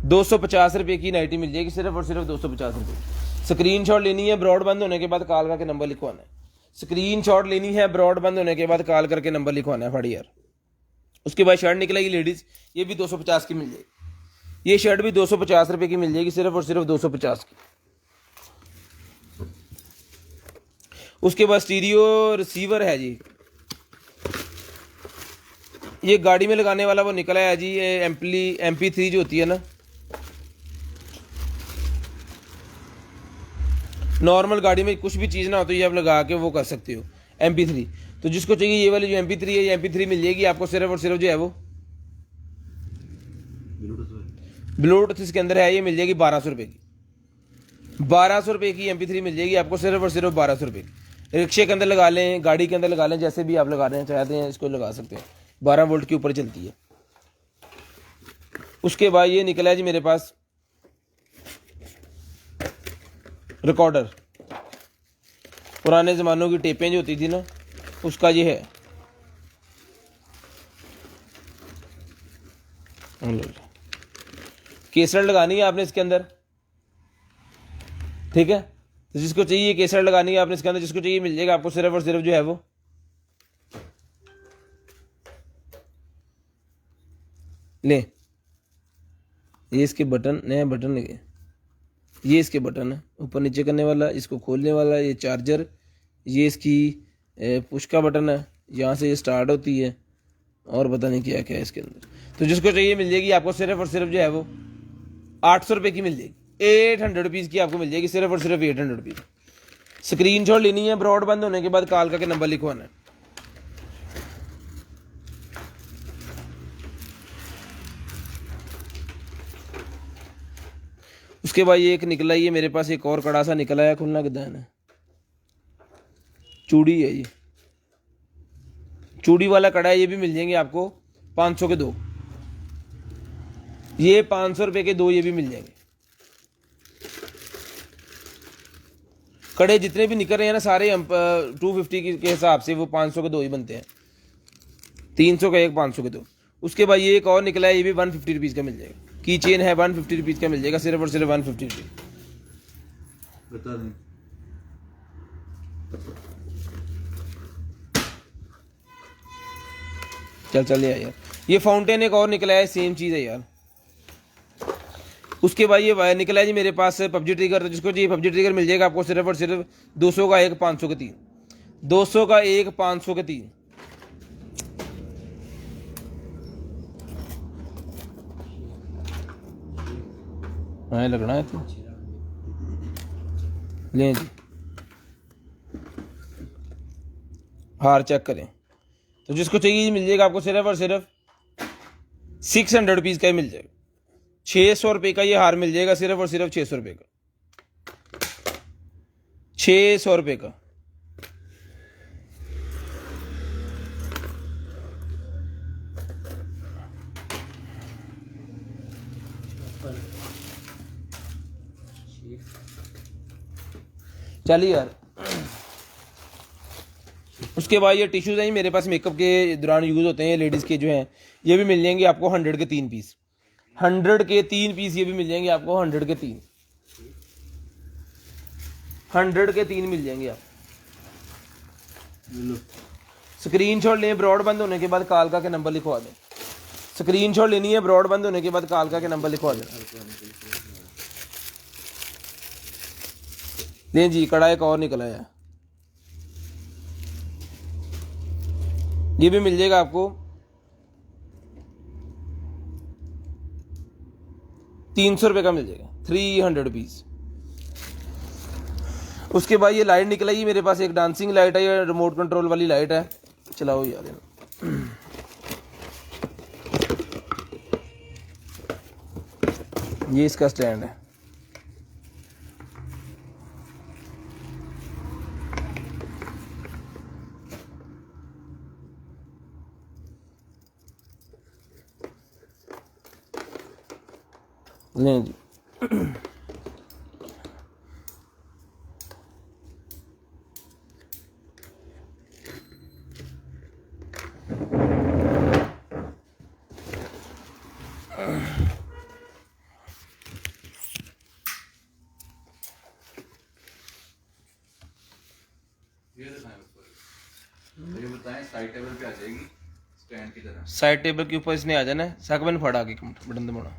250 रुपये की नाइटी मिल जाएगी, सिर्फ और सिर्फ 250 रुपये। स्क्रीनशॉट लेनी है, ब्रॉडबैंड होने के बाद कॉल करके नंबर लिखवाना है। स्क्रीनशॉट लेनी है, ब्रॉडबैंड होने के बाद कॉल करके नंबर लिखवाना है। फड़ी यार। उसके बाद शर्ट निकलेगी लेडीज़, ये भी 250 की मिल जाएगी। ये शर्ट भी 250 रुपये की मिल जाएगी, सिर्फ और सिर्फ 250 की। उसके बाद स्टीरियो रिसीवर है जी, ये गाड़ी में लगाने वाला वो निकला है जी, ये MP3 जो होती है ना, नॉर्मल गाड़ी में कुछ भी चीज़ ना हो तो ये आप लगा के वो कर सकते हो, MP3। तो जिसको चाहिए ये वाली जो MP3 है, ये MP3 मिल जाएगी आपको, सिर्फ और सिर्फ जो है वो ब्लूटूथ इसके अंदर है, ये मिल जाएगी 1200 रुपये की। 1200 रुपये की MP3 मिल जाएगी आपको, सिर्फ और सिर्फ 1200 रुपये की। रिक्शे के अंदर लगा लें, गाड़ी के अंदर लगा लें, जैसे भी आप लगाना चाहते हैं इसको लगा सकते हैं। 12 वोल्ट के ऊपर चलती है। उसके बाद ये निकला है जी मेरे पास रिकॉर्डर, पुराने ज़मानों की टेपें जो होती थी ना, उसका ये है। केसर लगानी है आपने इसके अंदर, ठीक है। तो जिसको चाहिए केसर लगानी है आपने इसके अंदर, जिसको चाहिए मिल जाएगा आपको, सिर्फ और सिर्फ जो है वो ले। ये इसके बटन नए बटन लगे, ये इसके बटन है ऊपर नीचे करने वाला, इसको खोलने वाला, ये चार्जर, ये इसकी पुश का बटन है, यहाँ से ये स्टार्ट होती है, और पता नहीं क्या क्या है इसके अंदर। तो जिसको चाहिए मिल जाएगी आपको सिर्फ और सिर्फ जो है वो 800 रुपये की मिल जाएगी, 800 रुपीज़ की आपको मिल जाएगी, सिर्फ और सिर्फ 800 रुपीज़। स्क्रीनशॉट लेनी है, ब्रॉडबैंड होने के बाद कॉल करके नंबर लिखवाना है। उसके बाद ये एक निकला, ये मेरे पास एक और कड़ा सा निकला है, खुलना कितना है, चूड़ी है, ये चूड़ी वाला कड़ा है, ये भी मिल जाएंगे आपको 500 के 2, ये 500 रुपये के 2 ये भी मिल जाएंगे। कड़े जितने भी निकल रहे हैं ना सारे 250 के हिसाब से वो 500 के 2 ही बनते हैं, 300 का एक, 500 के 2। उसके बाद ये एक और निकला है, ये भी 150 रुपीज़ का मिल जाएगा, की चेन है, 150 रुपीज़ का मिल जाएगा, सिर्फ और सिर्फ 150 रुपीज़। बता दें चल यार, ये फाउंटेन एक और निकला है, सेम चीज़ है यार। उसके बाद ये निकला है जी मेरे पास पबजी ट्रिगर, तो जिसको चाहिए पबजी ट्रिगर मिल जाएगा आपको सिर्फ और सिर्फ 200 का एक, 500 के 3, 200 का एक, 500 के 3। हाँ लगना है तो लें जी, हार चेक करें। तो जिसको चाहिए मिल जाएगा आपको सिर्फ और सिर्फ 600 रुपीज़ का ही मिल जाएगा, 600 रुपये का ये हार मिल जाएगा, सिर्फ और सिर्फ 600 रुपये का, 600 रुपये का। चलिए यार, उसके बाद ये टिश्यूज़ हैं मेरे पास, मेकअप के दौरान यूज़ होते हैं, लेडीज़ के जो हैं, ये भी मिल जाएंगे आपको 100 के 3 पीस, 100 के 3 पीस ये भी मिल जाएंगे आपको, 100 के 3, 100 के 3 मिल जाएंगे आप। स्क्रीनशॉट लें, ब्रॉडबैंड होने के बाद कॉल का के नंबर लिखवा दें, स्क्रीनशॉट लेनी है, ब्रॉडबैंड होने के बाद कॉल का के नंबर लिखवा दें। नहीं जी, कड़ा एक और निकला है, ये भी मिल जाएगा आपको 300 रुपये का मिल जाएगा, 300 रुपीज़। उसके बाद ये लाइट निकला, ये मेरे पास एक डांसिंग लाइट है, ये रिमोट कंट्रोल वाली लाइट है, चलाओ यार। ये इसका स्टैंड है, नहीं जी। ये बताएं, साइड टेबल पे आ जाएगी स्टैंड की तरह, साइड टेबल के ऊपर इसने आ जाना है, साकबन फड़ा के बटन दबाना।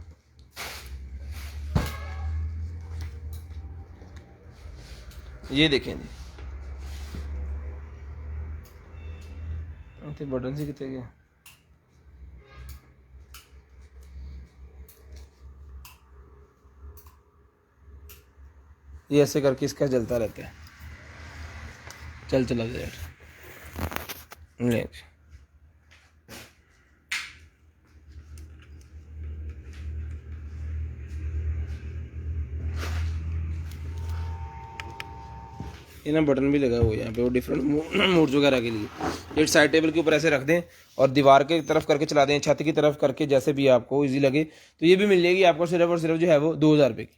ये देखें जी, बटन से कितने गया, ये ऐसे करके इसका जलता रहता है, चला जाएगा। नहीं ये ना बटन भी लगा हुआ है यहाँ पे, वो डिफरेंट मूड्स वगैरह के लिए। ये साइड टेबल के ऊपर ऐसे रख दें और दीवार के तरफ करके चला दें, छत की तरफ करके, जैसे भी आपको इजी लगे। तो ये भी मिल जाएगी आपको सिर्फ और सिर्फ जो है वो 2000 रुपये की,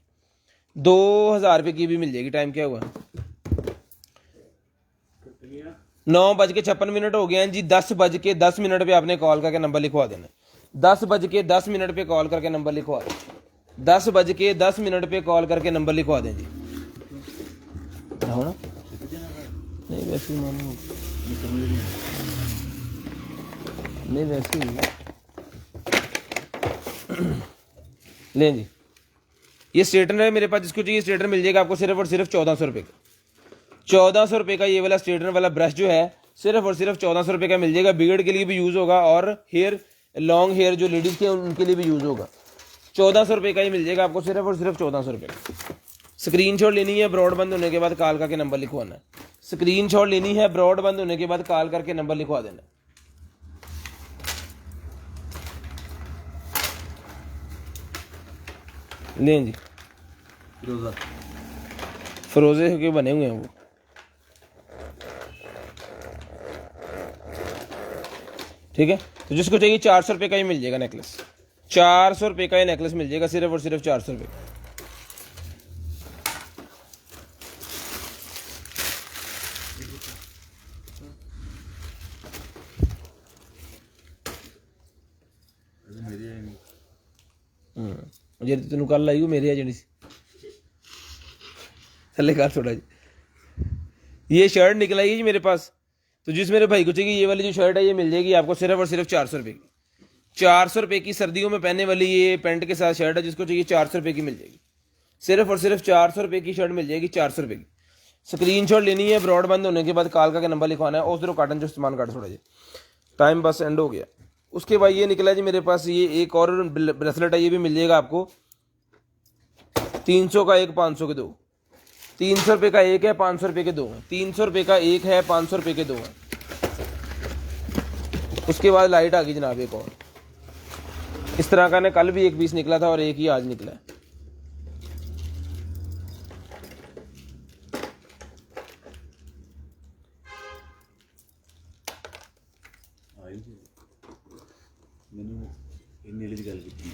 2000 रुपये की भी मिल जाएगी। टाइम क्या हुआ, 9:56 हो गए हैं जी। 10:10 पे आपने कॉल करके नंबर लिखवा देना, 10:10 पे कॉल करके नंबर लिखवा दें, 10:10 पे कॉल करके नंबर लिखवा दें जी। हो ना, नहीं वैसे नहीं वैसे लें जी। ये स्ट्रेटनर है मेरे पास, जिसको चाहिए स्ट्रेटनर मिल जाएगा आपको सिर्फ और सिर्फ 1400 रुपये का। 1400 रुपये का ये वाला स्ट्रेटनर वाला ब्रश जो है सिर्फ और सिर्फ 1400 रुपये का मिल जाएगा। बियर्ड के लिए भी यूज़ होगा और हेयर, लॉन्ग हेयर जो लेडीज़ के उनके लिए भी यूज़ होगा। 1400 रुपये का ही मिल जाएगा आपको सिर्फ और सिर्फ 1400 रुपये का। स्क्रीनशॉट लेनी है, ब्रॉड बंद होने के बाद कॉल करके नंबर लिखवाना है। स्क्रीनशॉट लेनी है, ब्रॉड बंद होने के बाद कॉल करके नंबर लिखवा देना। लें जी, फिरोजा फरोजे के बने हुए हैं वो। ठीक है, तो जिसको चाहिए 400 रुपये का ही मिल जाएगा नेकलेस। 400 रुपये का ये नेकलेस मिल जाएगा सिर्फ और सिर्फ 400 रुपये का। मेरी है नहीं। जे तेन कल आई मेरे है जी थले कर थोड़ा जी। ये शर्ट निकल आई है जी मेरे पास, तो जिस मेरे भाई को चाहिए ये वाली जो शर्ट है ये मिल जाएगी आपको सिर्फ और सिर्फ 400 रुपये की। 400 रुपये की सर्दियों में पहनने वाली ये पैंट के साथ शर्ट है, जिसको चाहिए 400 रुपये की मिल जाएगी। सिर्फ और सिर्फ 400 रुपये की शर्ट मिल जाएगी, 400 रुपये की। स्क्रीनशॉट लेनी है, ब्रॉड बंद होने के बाद कॉल का नंबर लिखवाना है। और उधर काटन जो सामान काट थोड़ा जी, टाइम बस एंड हो गया। उसके बाद ये निकला जी मेरे पास ये एक और ब्रेसलेट है, ये भी मिल जाएगा आपको 300 का एक, 500 के दो। 300 रुपये का एक है, 500 रुपये के दो हैं। 300 रुपये का एक है, 500 रुपये के दो हैं। उसके बाद लाइट आ गई जनाब एक और इस तरह का, ने कल भी एक पीस निकला था और एक ही आज निकला है। मैंने इतनी वाली गल की,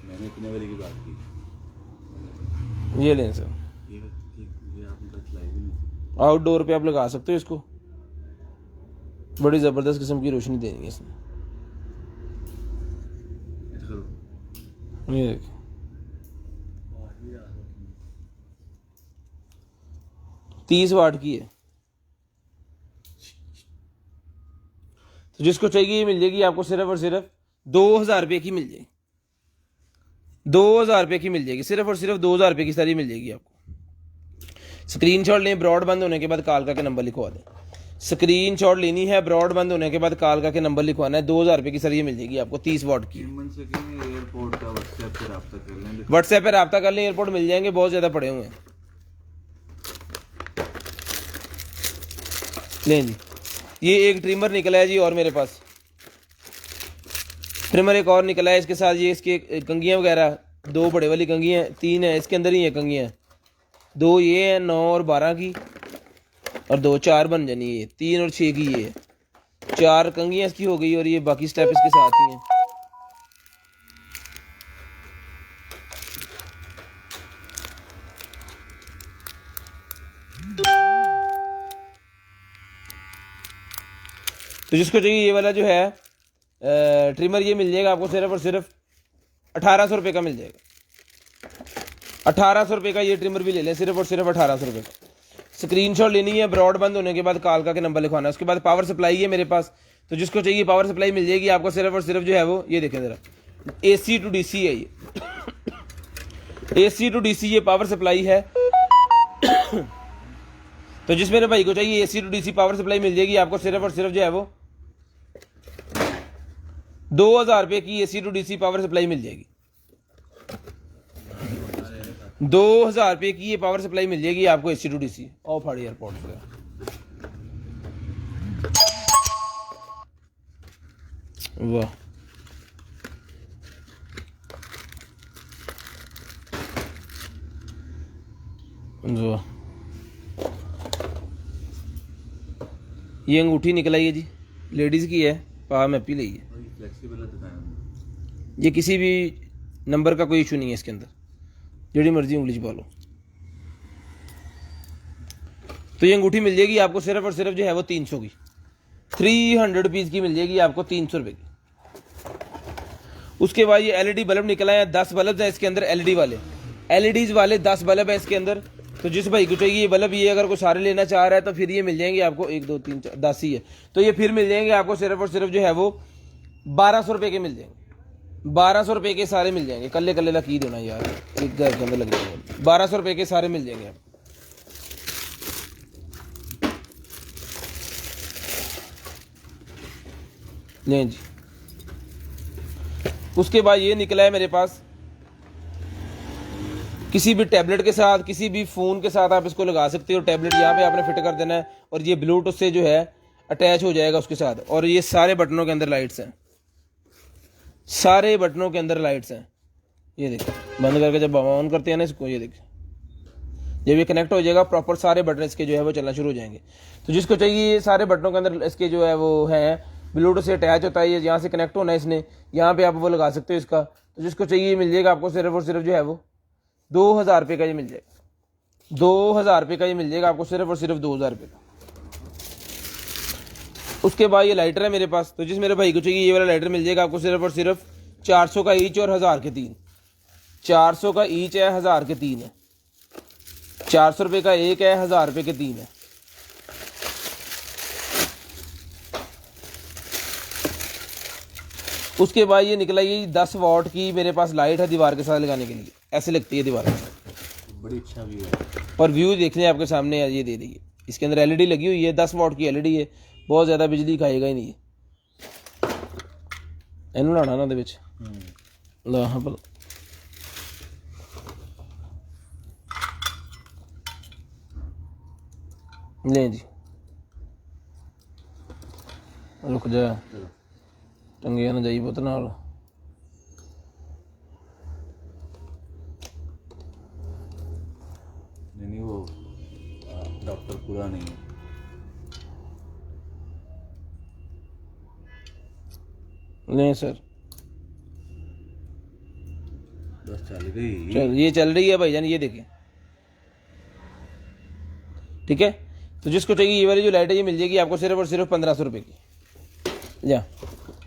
मैंने इतने वाली की बात की। ये लें सर, ये आपने बतलाई भी नहीं। आउटडोर पे आप लगा सकते हो इसको, बड़ी ज़बरदस्त किस्म की रोशनी देनी है इसमें। ये देखिए 30 वाट की है, तो जिसको चाहिए ये मिल जाएगी आपको सिर्फ और सिर्फ 2000 रुपये की मिल जाएगी। 2000 रुपये की मिल जाएगी, सिर्फ और सिर्फ 2000 रुपये की सारी मिल जाएगी आपको। स्क्रीनशॉट लें, ब्रॉड बंद होने के बाद कॉल करके नंबर लिखवा दें। स्क्रीनशॉट लेनी है, ब्रॉड बंद होने के बाद कॉल करके नंबर लिखवाना है। 2000 रुपये की सर ये मिल जाएगी आपको 30 वाट की। एयरपोर्ट का व्हाट्सएप पे रब्ता कर लें, व्हाट्सएप पे रब्ता कर लें, एयरपोर्ट मिल जाएंगे, बहुत ज़्यादा पड़े हुए हैं। लें जी, ये एक ट्रिमर निकला है जी और मेरे पास ट्रिमर एक और निकला है इसके साथ। ये इसके कंघियाँ वगैरह 2 बड़े वाली कंघियाँ, 3 है इसके अंदर ही है कंघियाँ। 2 ये हैं 9 और 12 की, और 2 4 बन जानी है। 3 और 6 की ये है, 4 कंघियाँ इसकी हो गई और ये बाकी स्टेप इसके साथ ही हैं। तो जिसको चाहिए ये वाला जो है ट्रिमर ये मिल जाएगा आपको सिर्फ और सिर्फ 1800 रुपये का मिल जाएगा। 1800 रुपये का ये ट्रिमर भी ले लें, सिर्फ और सिर्फ 1800 रुपये का। स्क्रीनशॉट लेनी है, ब्रॉड बंद होने के बाद कॉल का नंबर लिखवाना है। उसके बाद पावर सप्लाई है मेरे पास, तो जिसको चाहिए पावर सप्लाई मिल जाएगी आपको सिर्फ और सिर्फ जो है वो ये देखें ज़रा, AC to DC है ये। AC to DC ये पावर सप्लाई है। तो जिस मेरे भाई को चाहिए AC to DC power supply मिल जाएगी आपको सिर्फ और सिर्फ जो है वो 2000 रुपये की AC to DC power supply मिल जाएगी। 2000 रुपये की ये पावर सप्लाई मिल जाएगी आपको AC to DC of hard airport से। वाह, वाह, ये अंगूठी निकल आई है जी, लेडीज़ की है, पाम एपी ली है। फ्लेक्सिबल है, ये किसी भी नंबर का कोई इशू नहीं है इसके अंदर, जेडी मर्जी उंगली च पा लो। तो ये अंगूठी मिल जाएगी आपको सिर्फ और सिर्फ जो है वो 300 की, 300 रुपीज़ की मिल जाएगी आपको 300 रुपये की। उसके बाद ये LED बल्ब निकला है, 10 बल्ब है इसके अंदर, LED वाले, LEDs वाले 10 बल्ब है इसके अंदर। तो जिस भाई को चाहिए ये बल्ब, ये अगर कोई सारे लेना चाह रहा है तो फिर ये मिल जाएंगे आपको 1 2 3 4 10 ही है, तो ये फिर मिल जाएंगे आपको सिर्फ और सिर्फ जो है वो 1200 रुपये के मिल जाएंगे। 1200 रुपए के सारे मिल जाएंगे, कल्ले कल्ले लकी देना यार, एक घर के अंदर लग जाएंगे। 1200 रुपए के सारे मिल जाएंगे आप। नहीं जी। उसके बाद ये निकला है मेरे पास, किसी भी टैबलेट के साथ, किसी भी फ़ोन के साथ आप इसको लगा सकते हो। टैबलेट यहाँ पे आपने फिट कर देना है और ये ब्लूटूथ से जो है अटैच हो जाएगा उसके साथ। और ये सारे बटनों के अंदर लाइट्स हैं, सारे बटनों के अंदर लाइट्स हैं। ये देखिए, बंद करके जब ऑन करते हैं ना इसको, ये देखिए जब ये कनेक्ट हो जाएगा प्रॉपर सारे बटन इसके जो है वो चलना शुरू हो जाएंगे। तो जिसको चाहिए ये सारे बटनों के अंदर इसके जो है वो है, ब्लूटूथ से अटैच होता है, ये यहाँ से कनेक्ट होना है इसने, यहाँ पे आप वो लगा सकते हो इसका। तो जिसको चाहिए मिल जाएगा आपको सिर्फ और सिर्फ जो है वो 2000 रुपये का ये मिल जाएगा। 2000 रुपये का ये मिल जाएगा आपको सिर्फ और सिर्फ 2000 रुपये का। उसके बाद ये लाइटर है मेरे पास, तो जिस मेरे भाई को चाहिए ये वाला लाइटर मिल जाएगा आपको सिर्फ और सिर्फ 400 का ईच और 1000 के 3। 400 का ईच है, 1000 के 3 है। 400 रुपये का एक है, 1000 रुपये के 3 है। उसके बाद ये निकला ये 10 वॉट की मेरे पास लाइट है दीवार के साथ लगाने के लिए, ऐसे लगती है दीवार में, बड़ी अच्छा व्यू है। और व्यू देखने आपके सामने ये दे रही है। इसके अंदर एलईडी लगी हुई है, 10 वॉट की एलईडी है, बहुत ज़्यादा बिजली खाएगा ही नहीं। इनू लाना ना दे ला हाँ भला ले जी, रुक जा टंगे ना जाइए पुत नाल। नहीं वो डॉक्टर पूरा नहीं है। नहीं सर, बस चल गई। चल ये चल रही है भाईजान, ये देखें, ठीक है। तो जिसको चाहिए ये वाली जो लाइट है ये मिल जाएगी आपको सिर्फ और सिर्फ 1500 रुपये की। या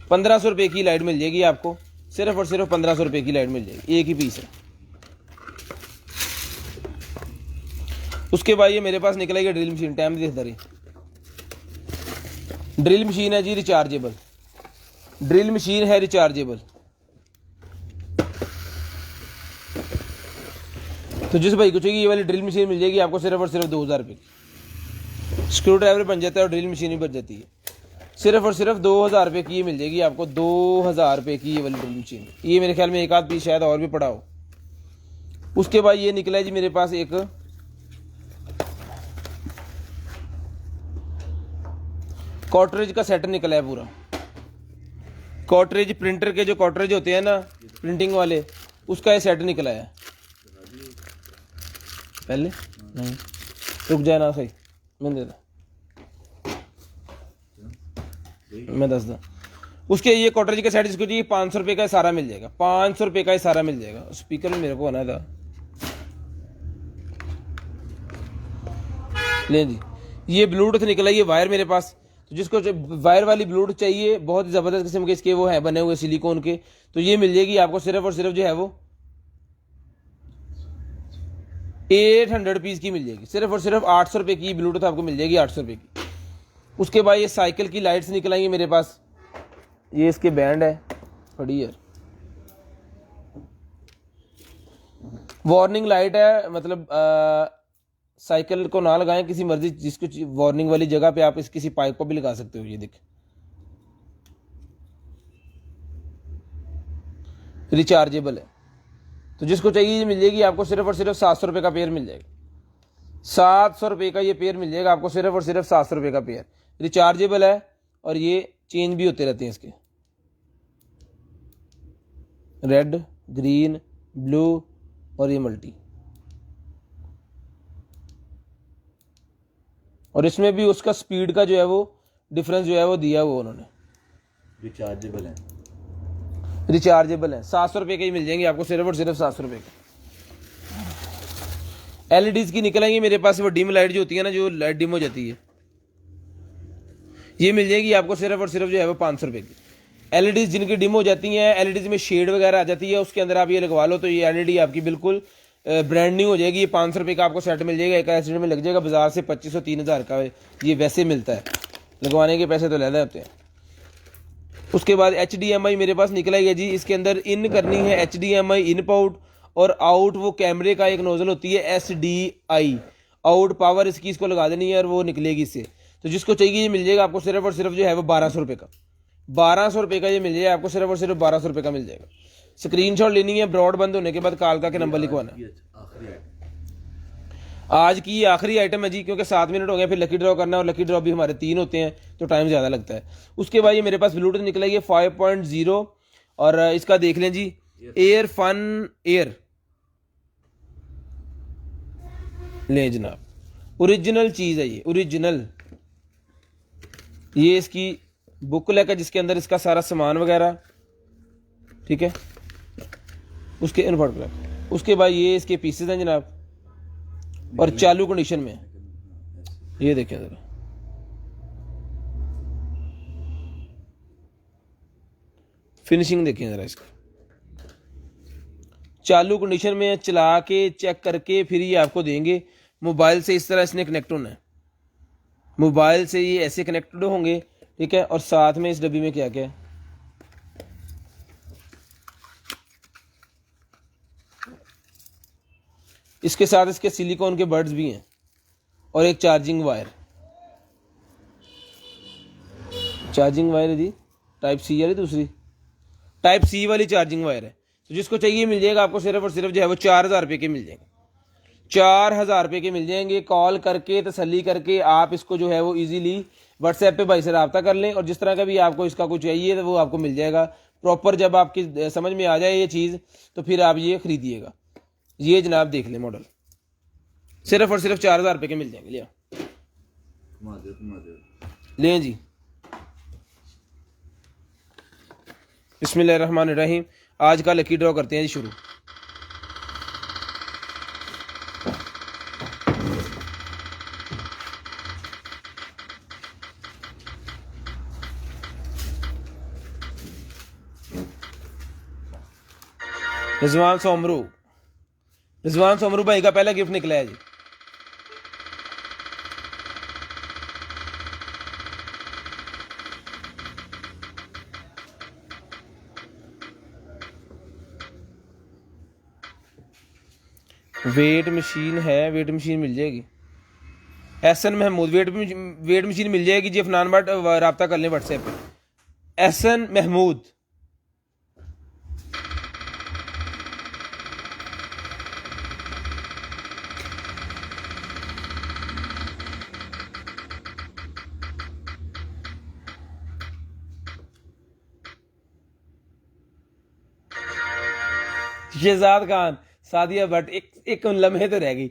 1500 रुपये की लाइट मिल जाएगी आपको, सिर्फ और सिर्फ 1500 रुपये की लाइट मिल जाएगी, एक ही पीस है। उसके बाद ये मेरे पास निकला है ड्रिल मशीन, टाइम देख रही ड्रिल मशीन है जी, रिचार्जेबल ड्रिल मशीन है, रिचार्जेबल। तो जिस भाई को चाहिए ये वाली ड्रिल मशीन मिल जाएगी आपको सिर्फ और सिर्फ 2000 रुपये की। स्क्रू ड्राइवर बन जाता है और ड्रिल मशीन भी बन जाती है। सिर्फ और सिर्फ 2000 रुपये की ये मिल जाएगी आपको, 2000 रुपये की ये वाली ड्रिल मशीन। ये मेरे ख्याल में एक आध पीस शायद और भी पड़ा हो। उसके बाद ये निकला है जी मेरे पास एक कॉटरेज का सेट निकला है पूरा। कॉटरेज प्रिंटर के जो कॉटरेज होते हैं ना प्रिंटिंग वाले, उसका ये सेट निकला है। पहले नहीं रुक जाए ना, सही मैं दे मैं दस दा। उसके ये कॉटरेज का सेट जिसको चाहिए 500 रुपये का सारा मिल जाएगा, 500 रुपये का सारा मिल जाएगा। स्पीकर में मेरे को आना था, ले जी। ये ब्लूटूथ निकला, ये वायर मेरे पास, तो जिसको वायर वाली ब्लूटूथ चाहिए, बहुत ही ज़बरदस्त किस्म के इसके वो है बने हुए सिलिकॉन के, तो ये मिल जाएगी आपको सिर्फ और सिर्फ जो है वो 800 पीस की मिल जाएगी। सिर्फ और सिर्फ 800 रुपये की ब्लूटूथ आपको मिल जाएगी, 800 रुपये की। उसके बाद ये साइकिल की लाइट्स निकल आएंगी मेरे पास, ये इसके बैंड है बड़ी यार, वार्निंग लाइट है, मतलब साइकिल को ना लगाएं किसी मर्जी जिसको वार्निंग वाली जगह पे आप इस किसी पाइप को भी लगा सकते हो। ये देख रिचार्जेबल है, तो जिसको चाहिए ये मिल जाएगी आपको सिर्फ और सिर्फ 700 रुपये का पेयर मिल जाएगा। 700 रुपये का ये पेयर मिल जाएगा आपको सिर्फ और सिर्फ 700 रुपये का पेयर। रिचार्जेबल है और ये चेंज भी होते रहते हैं इसके, रेड, ग्रीन, ब्लू और ये मल्टी। और इसमें भी उसका स्पीड का जो है वो डिफरेंस जो है वो दिया वो उन्होंने। रिचार्जेबल है, रिचार्जेबल है, 700 रुपये के ही मिल जाएंगे आपको सिर्फ और सिर्फ 700 रुपये के। एलईडीज की निकल आएंगी मेरे पास, वो डिम लाइट जो होती है ना, जो लाइट डिम हो जाती है, ये मिल जाएगी आपको सिर्फ और सिर्फ जो है वो 500 रुपये की। एलईडीज जिनकी डिम हो जाती हैं, एलईडीज में शेड वगैरह आ जाती है, उसके अंदर आप ये लगवा लो तो ये एलईडी आपकी बिल्कुल ब्रांड न्यू हो जाएगी। ये 500 रुपये का आपको सेट मिल जाएगा, एक एसिड में लग जाएगा। बाजार से 2500-3000 का ये वैसे मिलता है, लगवाने के पैसे तो ज़्यादा होते हैं। उसके बाद HDMI मेरे पास निकला ही है जी। इसके अंदर इन करनी है HDMI इन आउट, और आउट वो कैमरे का एक नोजल होती है SDI आउट पावर, इसको लगा देनी है और वो निकलेगी इससे। तो जिसको चाहिए ये मिल जाएगा आपको सिर्फ और सिर्फ जो है वो 1200 रुपये का, 1200 रुपये का ये मिल जाएगा आपको, सिर्फ और सिर्फ 1200 रुपये का मिल जाएगा। स्क्रीनशॉट लेनी है, ब्रॉड बंद होने के बाद कालका के नंबर लिखवाना है। ये आखिरी आइटम। आज की ये आखिरी आइटम है जी, क्योंकि 7 मिनट हो गए, फिर लकी ड्रॉ करना है और लकी ड्रॉ भी हमारे 3 होते हैं तो टाइम ज़्यादा लगता है। उसके बाद ये मेरे पास ब्लूटूथ निकला है 5.0, और इसका देख लें जी, एयर फन एयर लें जनाब, ओरिजिनल चीज़ है ये, ओरिजिनल। ये इसकी बुकलेट है जिसके अंदर इसका सारा सामान वगैरह, ठीक है। उसके इनवर्ट प्लग, उसके बाद ये इसके पीसेस हैं जनाब, और चालू कंडीशन में है। ये देखें जरा, फिनिशिंग देखें जरा इसका, चालू कंडीशन में चला के चेक करके फिर ये आपको देंगे। मोबाइल से इस तरह इसने कनेक्ट होना है, मोबाइल से ये ऐसे कनेक्टेड होंगे, ठीक है। और साथ में इस डब्बी में क्या क्या है, इसके साथ इसके सिलिकॉन के बर्ड्स भी हैं और एक चार्जिंग वायर, चार्जिंग वायर है जी, टाइप सी वाली, दूसरी टाइप सी वाली चार्जिंग वायर है। तो जिसको चाहिए मिल जाएगा आपको, सिर्फ और सिर्फ जो है वो 4000 रुपये के मिल जाएंगे, 4000 रुपये के मिल जाएंगे। कॉल करके तसल्ली करके आप इसको जो है वो इजीली व्हाट्सएप पे भाई से रब्ता कर लें, और जिस तरह का भी आपको इसका कुछ चाहिए तो वो आपको मिल जाएगा प्रॉपर। जब आपकी समझ में आ जाए ये चीज़ तो फिर आप ये खरीदिएगा। ये जनाब देख लें मॉडल, सिर्फ और सिर्फ 4000 रुपये के मिल जाएंगे। लिया लें जी। बिस्मिल्लाहिर्रहमानिर्रहीम। आज का लकी ड्रॉ करते हैं जी शुरू। रिजवान सोमरू, रिजवान सोमरू भाई का पहला गिफ्ट निकला है जी। वेट मशीन है, वेट मशीन मिल जाएगी। एहसन महमूद, वेट मशीन मिल जाएगी जी। अफनान भट्ट रब्ता कर लें व्हाट्सएप पे। एहसन महमूद, शहजाद खान, सादिया भट्ट, एक लम्हे तो रह गई।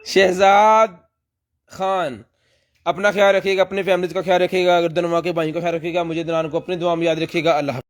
शहजाद खान, अपना ख्याल रखिएगा, अपने फैमिली का ख्याल रखिएगा, गर्दनवा के भाई का ख्याल रखिएगा, मुझे दनान को अपनी दुआ में याद रखिएगा। अल्लाह।